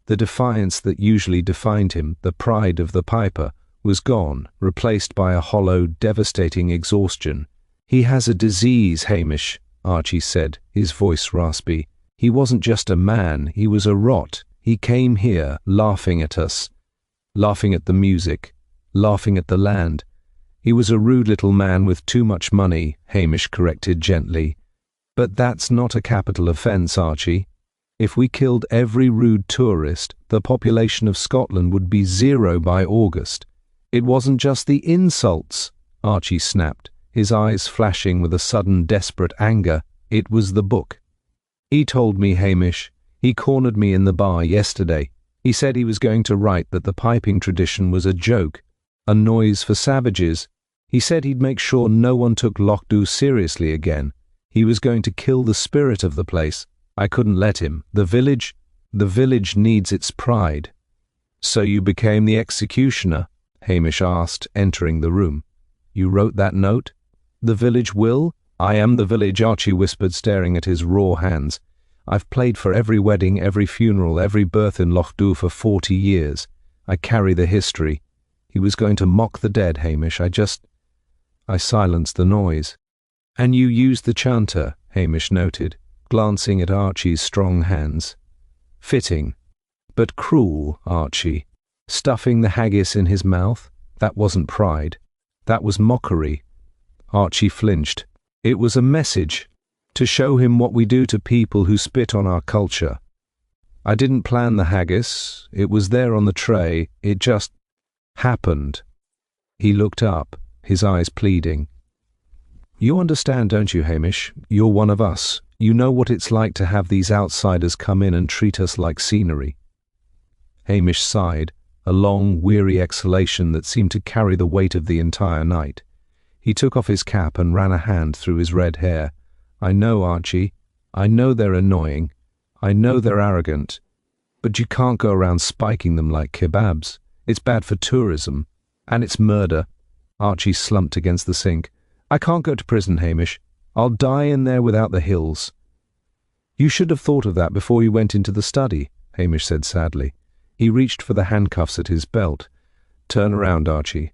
The defiance that usually defined him, the pride of the piper, was gone, replaced by a hollow, devastating exhaustion. "He has a disease, Hamish," Archie said, his voice raspy. "He wasn't just a man, he was a rot. He came here, laughing at us, laughing at the music, laughing at the land. He was a rude little man with too much money," Hamish corrected gently. "But that's not a capital offence, Archie. If we killed every rude tourist, the population of Scotland would be 0 by August. It wasn't just the insults," Archie snapped, his eyes flashing with a sudden desperate anger. "It was the book. He told me, Hamish. He cornered me in the bar yesterday. He said he was going to write that the piping tradition was a joke, a noise for savages. He said he'd make sure no one took Lochdubh seriously again. He was going to kill the spirit of the place. I couldn't let him. The village needs its pride." "So you became the executioner?" Hamish asked, entering the room. "You wrote that note?" "The village will?" "I am the village," Archie whispered, staring at his raw hands. "I've played for every wedding, every funeral, every birth in Lochdubh for 40 years. I carry the history." He was going to mock the dead, Hamish. I silenced the noise. "And you used the chanter," Hamish noted, glancing at Archie's strong hands. "Fitting. But cruel, Archie. Stuffing the haggis in his mouth, that wasn't pride. That was mockery." Archie flinched. "It was a message, to show him what we do to people who spit on our culture. I didn't plan the haggis. It was there on the tray. It just happened." He looked up, his eyes pleading. "You understand, don't you, Hamish? You're one of us. You know what it's like to have these outsiders come in and treat us like scenery." Hamish sighed, a long, weary exhalation that seemed to carry the weight of the entire night. He took off his cap and ran a hand through his red hair. "I know, Archie. I know they're annoying. I know they're arrogant. But you can't go around spiking them like kebabs. It's bad for tourism. And it's murder." Archie slumped against the sink. "I can't go to prison, Hamish. I'll die in there without the hills." "You should have thought of that before you went into the study," Hamish said sadly. He reached for the handcuffs at his belt. "Turn around, Archie."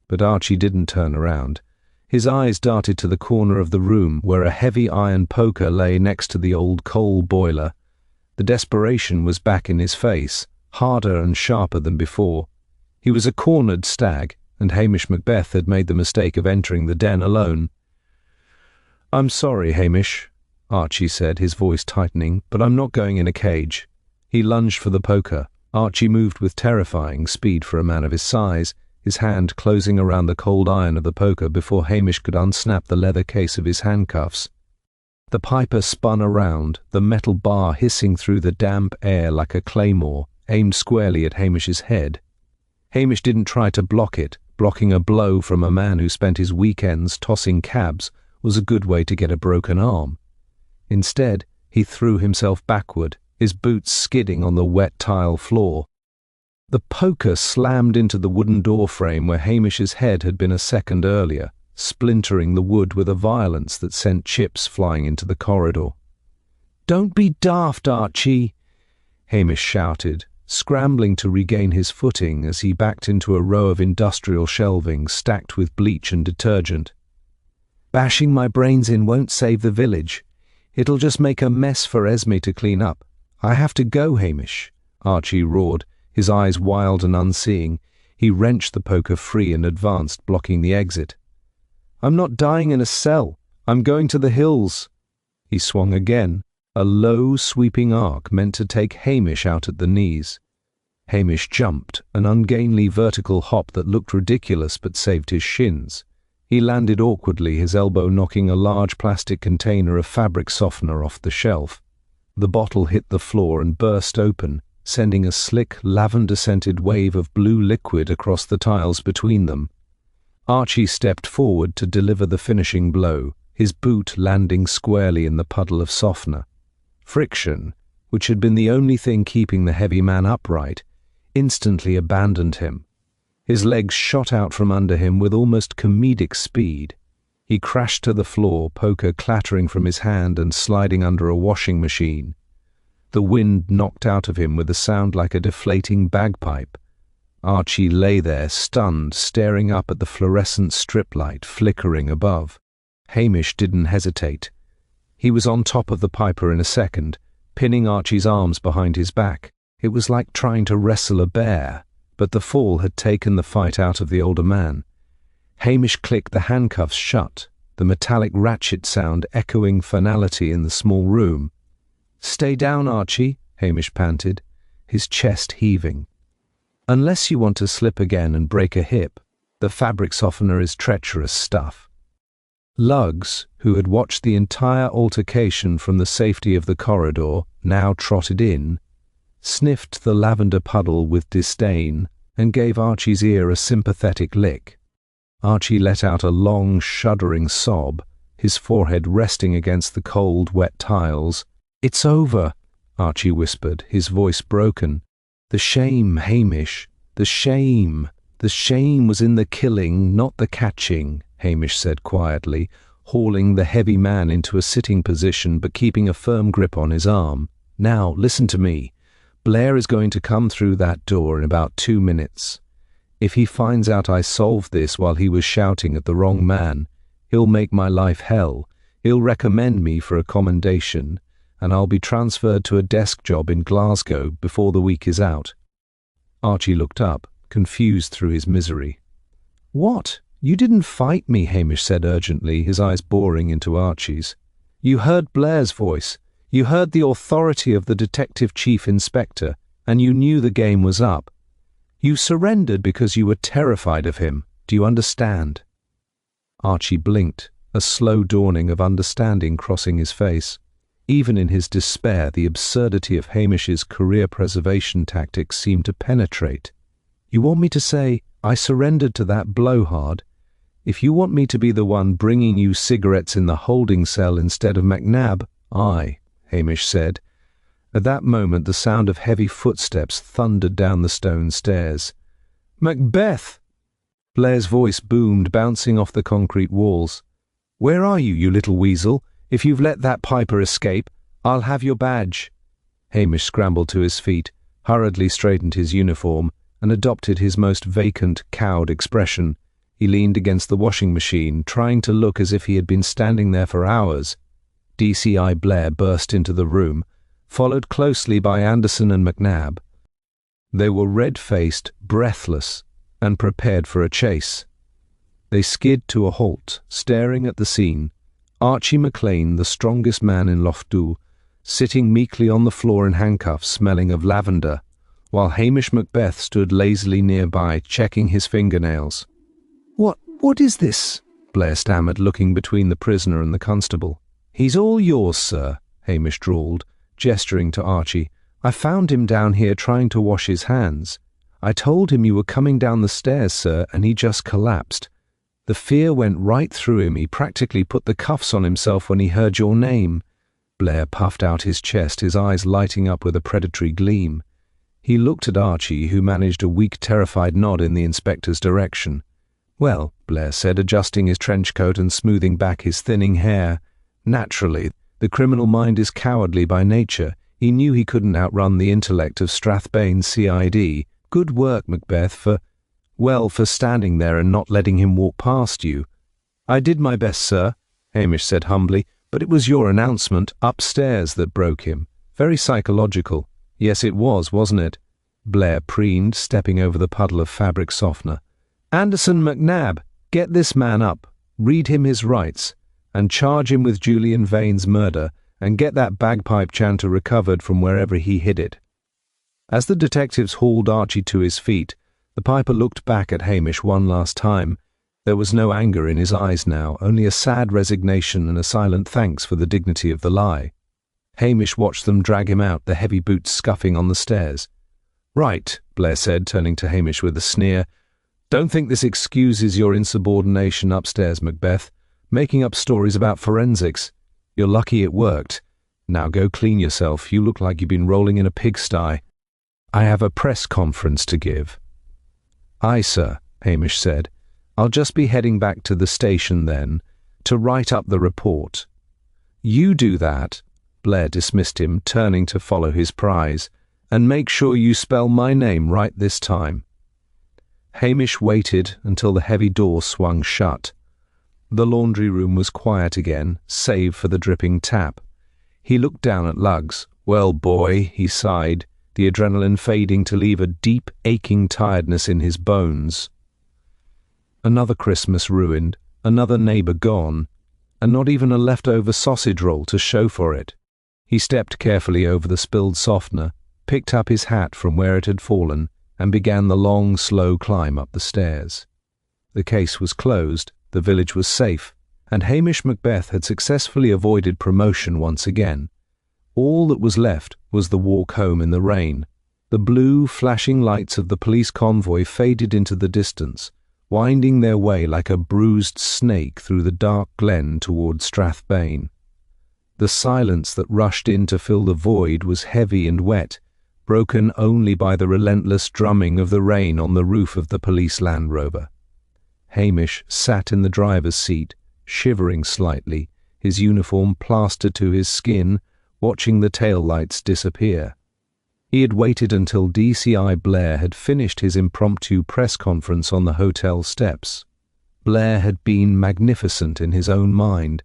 But Archie didn't turn around. His eyes darted to the corner of the room where a heavy iron poker lay next to the old coal boiler. The desperation was back in his face, harder and sharper than before. He was a cornered stag, and Hamish Macbeth had made the mistake of entering the den alone. "I'm sorry, Hamish," Archie said, his voice tightening, "but I'm not going in a cage." He lunged for the poker. Archie moved with terrifying speed for a man of his size, his hand closing around the cold iron of the poker before Hamish could unsnap the leather case of his handcuffs. The piper spun around, the metal bar hissing through the damp air like a claymore, aimed squarely at Hamish's head. Hamish didn't try to block it. Blocking a blow from a man who spent his weekends tossing cabs was a good way to get a broken arm. Instead, he threw himself backward, his boots skidding on the wet tile floor. The poker slammed into the wooden door frame where Hamish's head had been a second earlier, splintering the wood with a violence that sent chips flying into the corridor. "Don't be daft, Archie!" Hamish shouted, scrambling to regain his footing as he backed into a row of industrial shelving stacked with bleach and detergent. "Bashing my brains in won't save the village. It'll just make a mess for Esme to clean up. I have to go, Hamish," Archie roared, his eyes wild and unseeing. He wrenched the poker free and advanced, blocking the exit. "I'm not dying in a cell. I'm going to the hills." He swung again, a low, sweeping arc meant to take Hamish out at the knees. Hamish jumped, an ungainly vertical hop that looked ridiculous but saved his shins. He landed awkwardly, his elbow knocking a large plastic container of fabric softener off the shelf. The bottle hit the floor and burst open, sending a slick, lavender-scented wave of blue liquid across the tiles between them. Archie stepped forward to deliver the finishing blow, his boot landing squarely in the puddle of softener. Friction, which had been the only thing keeping the heavy man upright, instantly abandoned him. His legs shot out from under him with almost comedic speed. He crashed to the floor, poker clattering from his hand and sliding under a washing machine. The wind knocked out of him with a sound like a deflating bagpipe. Archie lay there, stunned, staring up at the fluorescent strip light flickering above. Hamish didn't hesitate. He was on top of the piper in a second, pinning Archie's arms behind his back. It was like trying to wrestle a bear, but the fall had taken the fight out of the older man. Hamish clicked the handcuffs shut, the metallic ratchet sound echoing finality in the small room. "Stay down, Archie," Hamish panted, his chest heaving. "Unless you want to slip again and break a hip, the fabric softener is treacherous stuff." Luggs, who had watched the entire altercation from the safety of the corridor, now trotted in, sniffed the lavender puddle with disdain, and gave Archie's ear a sympathetic lick. Archie let out a long, shuddering sob, his forehead resting against the cold, wet tiles. "It's over," Archie whispered, his voice broken. "The shame, Hamish, the shame. The shame was in the killing, not the catching," Hamish said quietly, hauling the heavy man into a sitting position but keeping a firm grip on his arm. "Now, listen to me. Blair is going to come through that door in about 2 minutes. If he finds out I solved this while he was shouting at the wrong man, he'll make my life hell. He'll recommend me for a commendation, and I'll be transferred to a desk job in Glasgow before the week is out." Archie looked up, confused through his misery. "What? You didn't fight me," Hamish said urgently, his eyes boring into Archie's. "You heard Blair's voice. You heard the authority of the detective chief inspector, and you knew the game was up. You surrendered because you were terrified of him. Do you understand?" Archie blinked, a slow dawning of understanding crossing his face. Even in his despair, the absurdity of Hamish's career preservation tactics seemed to penetrate. "You want me to say, I surrendered to that blowhard? If you want me to be the one bringing you cigarettes in the holding cell instead of McNab, aye," Hamish said. At that moment the sound of heavy footsteps thundered down the stone stairs. "Macbeth!" Blair's voice boomed, bouncing off the concrete walls. "Where are you, you little weasel? If you've let that piper escape, I'll have your badge." Hamish scrambled to his feet, hurriedly straightened his uniform, and adopted his most vacant, cowed expression. He leaned against the washing machine, trying to look as if he had been standing there for hours. DCI Blair burst into the room, followed closely by Anderson and McNab. They were red-faced, breathless, and prepared for a chase. They skid to a halt, staring at the scene. Archie McLean, the strongest man in Lochdubh, sitting meekly on the floor in handcuffs, smelling of lavender, while Hamish Macbeth stood lazily nearby, checking his fingernails. What is this?" Blair stammered, looking between the prisoner and the constable. "He's all yours, sir," Hamish drawled, gesturing to Archie. "I found him down here trying to wash his hands. I told him you were coming down the stairs, sir, and he just collapsed. The fear went right through him. He practically put the cuffs on himself when he heard your name. Blair puffed out his chest, his eyes lighting up with a predatory gleam. He looked at Archie, who managed a weak, terrified nod in the inspector's direction. "Well," Blair said, adjusting his trench coat and smoothing back his thinning hair. "Naturally, the criminal mind is cowardly by nature. He knew he couldn't outrun the intellect of Strathbane's CID. Good work, Macbeth, for standing there and not letting him walk past you." "I did my best, sir," Hamish said humbly, "but it was your announcement upstairs that broke him. Very psychological." "Yes, it was, wasn't it?" Blair preened, stepping over the puddle of fabric softener. "Anderson McNab, get this man up, read him his rights, and charge him with Julian Vane's murder, and get that bagpipe chanter recovered from wherever he hid it." As the detectives hauled Archie to his feet, the piper looked back at Hamish one last time. There was no anger in his eyes now, only a sad resignation and a silent thanks for the dignity of the lie. Hamish watched them drag him out, the heavy boots scuffing on the stairs. "Right," Blair said, turning to Hamish with a sneer. "Don't think this excuses your insubordination upstairs, Macbeth. Making up stories about forensics. You're lucky it worked. Now go clean yourself. You look like you've been rolling in a pigsty. I have a press conference to give." "Aye, sir," Hamish said. "I'll just be heading back to the station then, to write up the report." "You do that," Blair dismissed him, turning to follow his prize, "and make sure you spell my name right this time." Hamish waited until the heavy door swung shut. The laundry room was quiet again, save for the dripping tap. He looked down at Luggs. "Well, boy," he sighed, the adrenaline fading to leave a deep, aching tiredness in his bones. Another Christmas ruined, another neighbour gone, and not even a leftover sausage roll to show for it. He stepped carefully over the spilled softener, picked up his hat from where it had fallen, and began the long, slow climb up the stairs. The case was closed, the village was safe, and Hamish Macbeth had successfully avoided promotion once again. All that was left was the walk home in the rain. The blue, flashing lights of the police convoy faded into the distance, winding their way like a bruised snake through the dark glen toward Strathbane. The silence that rushed in to fill the void was heavy and wet, broken only by the relentless drumming of the rain on the roof of the police Land Rover. Hamish sat in the driver's seat, shivering slightly, his uniform plastered to his skin, watching the tail lights disappear. He had waited until DCI Blair had finished his impromptu press conference on the hotel steps. Blair had been magnificent in his own mind,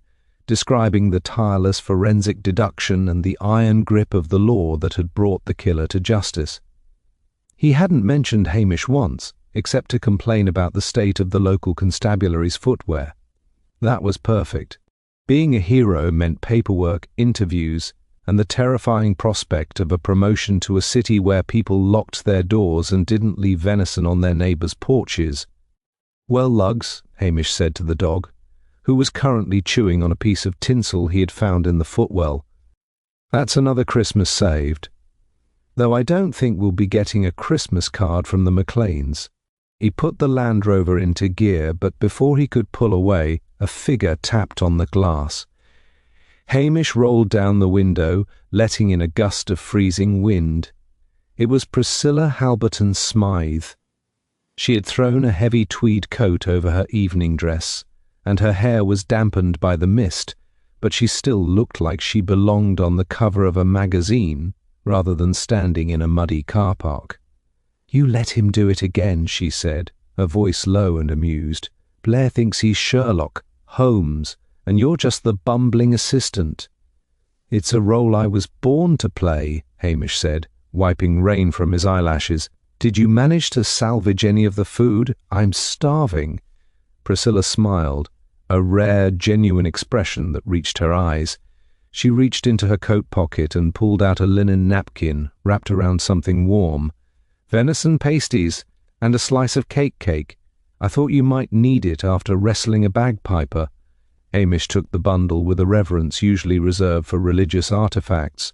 describing the tireless forensic deduction and the iron grip of the law that had brought the killer to justice. He hadn't mentioned Hamish once, except to complain about the state of the local constabulary's footwear. That was perfect. Being a hero meant paperwork, interviews, and the terrifying prospect of a promotion to a city where people locked their doors and didn't leave venison on their neighbours' porches. "Well, Luggs," Hamish said to the dog, who was currently chewing on a piece of tinsel he had found in the footwell, "that's another Christmas saved. Though I don't think we'll be getting a Christmas card from the McLeans." He put the Land Rover into gear, but before he could pull away, a figure tapped on the glass. Hamish rolled down the window, letting in a gust of freezing wind. It was Priscilla Halberton Smythe. She had thrown a heavy tweed coat over her evening dress, and her hair was dampened by the mist, but she still looked like she belonged on the cover of a magazine rather than standing in a muddy car park. "You let him do it again," she said, her voice low and amused. "Blair thinks he's Sherlock Holmes, and you're just the bumbling assistant." "It's a role I was born to play," Hamish said, wiping rain from his eyelashes. "Did you manage to salvage any of the food? I'm starving." Priscilla smiled, a rare, genuine expression that reached her eyes. She reached into her coat pocket and pulled out a linen napkin wrapped around something warm. "Venison pasties and a slice of cake. I thought you might need it after wrestling a bagpiper." Hamish took the bundle with a reverence usually reserved for religious artifacts.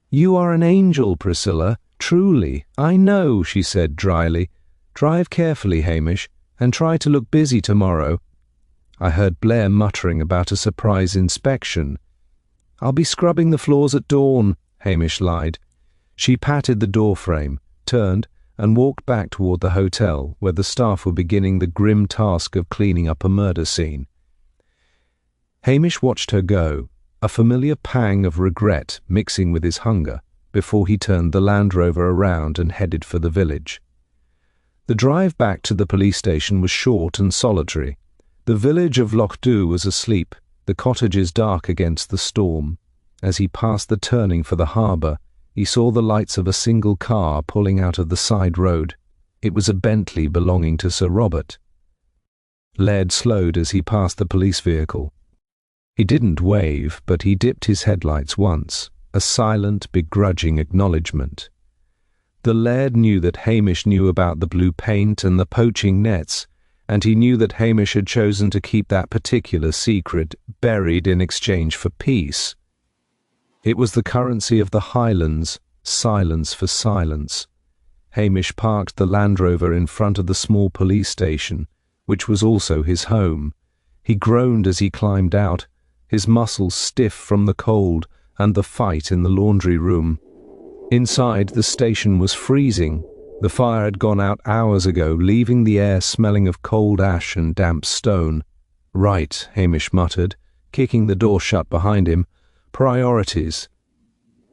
"You are an angel, Priscilla, truly. I know," she said dryly. "Drive carefully, Hamish, and try to look busy tomorrow." I heard Blair muttering about a surprise inspection. "I'll be scrubbing the floors at dawn," Hamish lied. She patted the door frame, turned, and walked back toward the hotel, where the staff were beginning the grim task of cleaning up a murder scene. Hamish watched her go, a familiar pang of regret mixing with his hunger, before he turned the Land Rover around and headed for the village. The drive back to the police station was short and solitary. The village of Lochdubh was asleep, the cottages dark against the storm. As he passed the turning for the harbour, he saw the lights of a single car pulling out of the side road. It was a Bentley belonging to Sir Robert. Laird slowed as he passed the police vehicle. He didn't wave, but he dipped his headlights once, a silent, begrudging acknowledgement. The Laird knew that Hamish knew about the blue paint and the poaching nets, and he knew that Hamish had chosen to keep that particular secret buried in exchange for peace. It was the currency of the Highlands, silence for silence. Hamish parked the Land Rover in front of the small police station, which was also his home. He groaned as he climbed out, his muscles stiff from the cold and the fight in the laundry room. Inside, the station was freezing. The fire had gone out hours ago, leaving the air smelling of cold ash and damp stone. "Right," Hamish muttered, kicking the door shut behind him. "Priorities."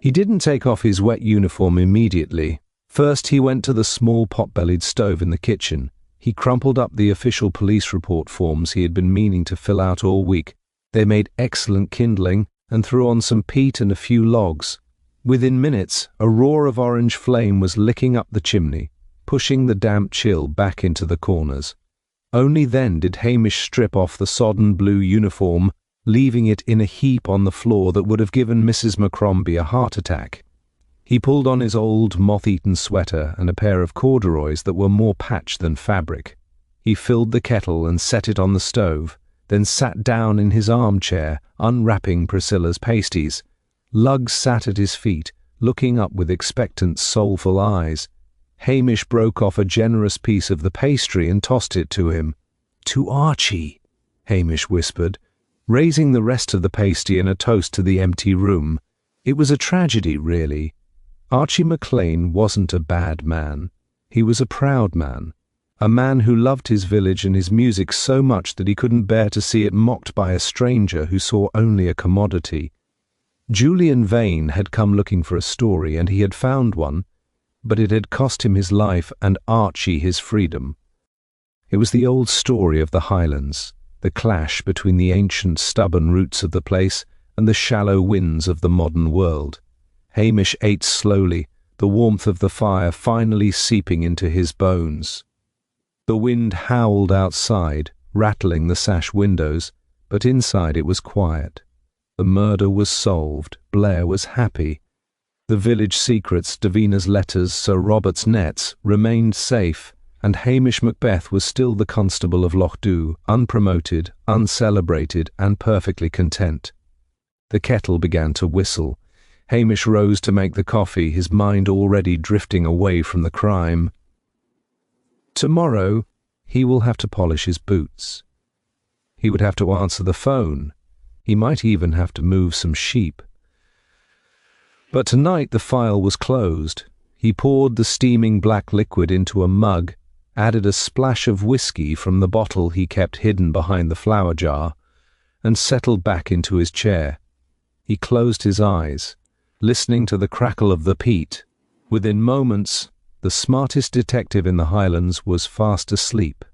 He didn't take off his wet uniform immediately. First, he went to the small pot-bellied stove in the kitchen. He crumpled up the official police report forms he had been meaning to fill out all week. They made excellent kindling, and threw on some peat and a few logs. Within minutes, a roar of orange flame was licking up the chimney, pushing the damp chill back into the corners. Only then did Hamish strip off the sodden blue uniform, leaving it in a heap on the floor that would have given Mrs. Macrombie a heart attack. He pulled on his old, moth-eaten sweater and a pair of corduroys that were more patch than fabric. He filled the kettle and set it on the stove, then sat down in his armchair, unwrapping Priscilla's pasties. Luggs sat at his feet, looking up with expectant, soulful eyes. Hamish broke off a generous piece of the pastry and tossed it to him. "To Archie," Hamish whispered, raising the rest of the pasty in a toast to the empty room. It was a tragedy, really. Archie MacLean wasn't a bad man. He was a proud man. A man who loved his village and his music so much that he couldn't bear to see it mocked by a stranger who saw only a commodity. Julian Vane had come looking for a story, and he had found one, but it had cost him his life and Archie his freedom. It was the old story of the Highlands, the clash between the ancient stubborn roots of the place and the shallow winds of the modern world. Hamish ate slowly, the warmth of the fire finally seeping into his bones. The wind howled outside, rattling the sash windows, but inside it was quiet. The murder was solved. Blair was happy. The village secrets, Davina's letters, Sir Robert's nets, remained safe, and Hamish Macbeth was still the constable of Lochdubh, unpromoted, uncelebrated, and perfectly content. The kettle began to whistle. Hamish rose to make the coffee, his mind already drifting away from the crime. Tomorrow, he will have to polish his boots. He would have to answer the phone. He might even have to move some sheep. But tonight the file was closed. He poured the steaming black liquid into a mug, added a splash of whiskey from the bottle he kept hidden behind the flour jar, and settled back into his chair. He closed his eyes, listening to the crackle of the peat. Within moments, the smartest detective in the Highlands was fast asleep.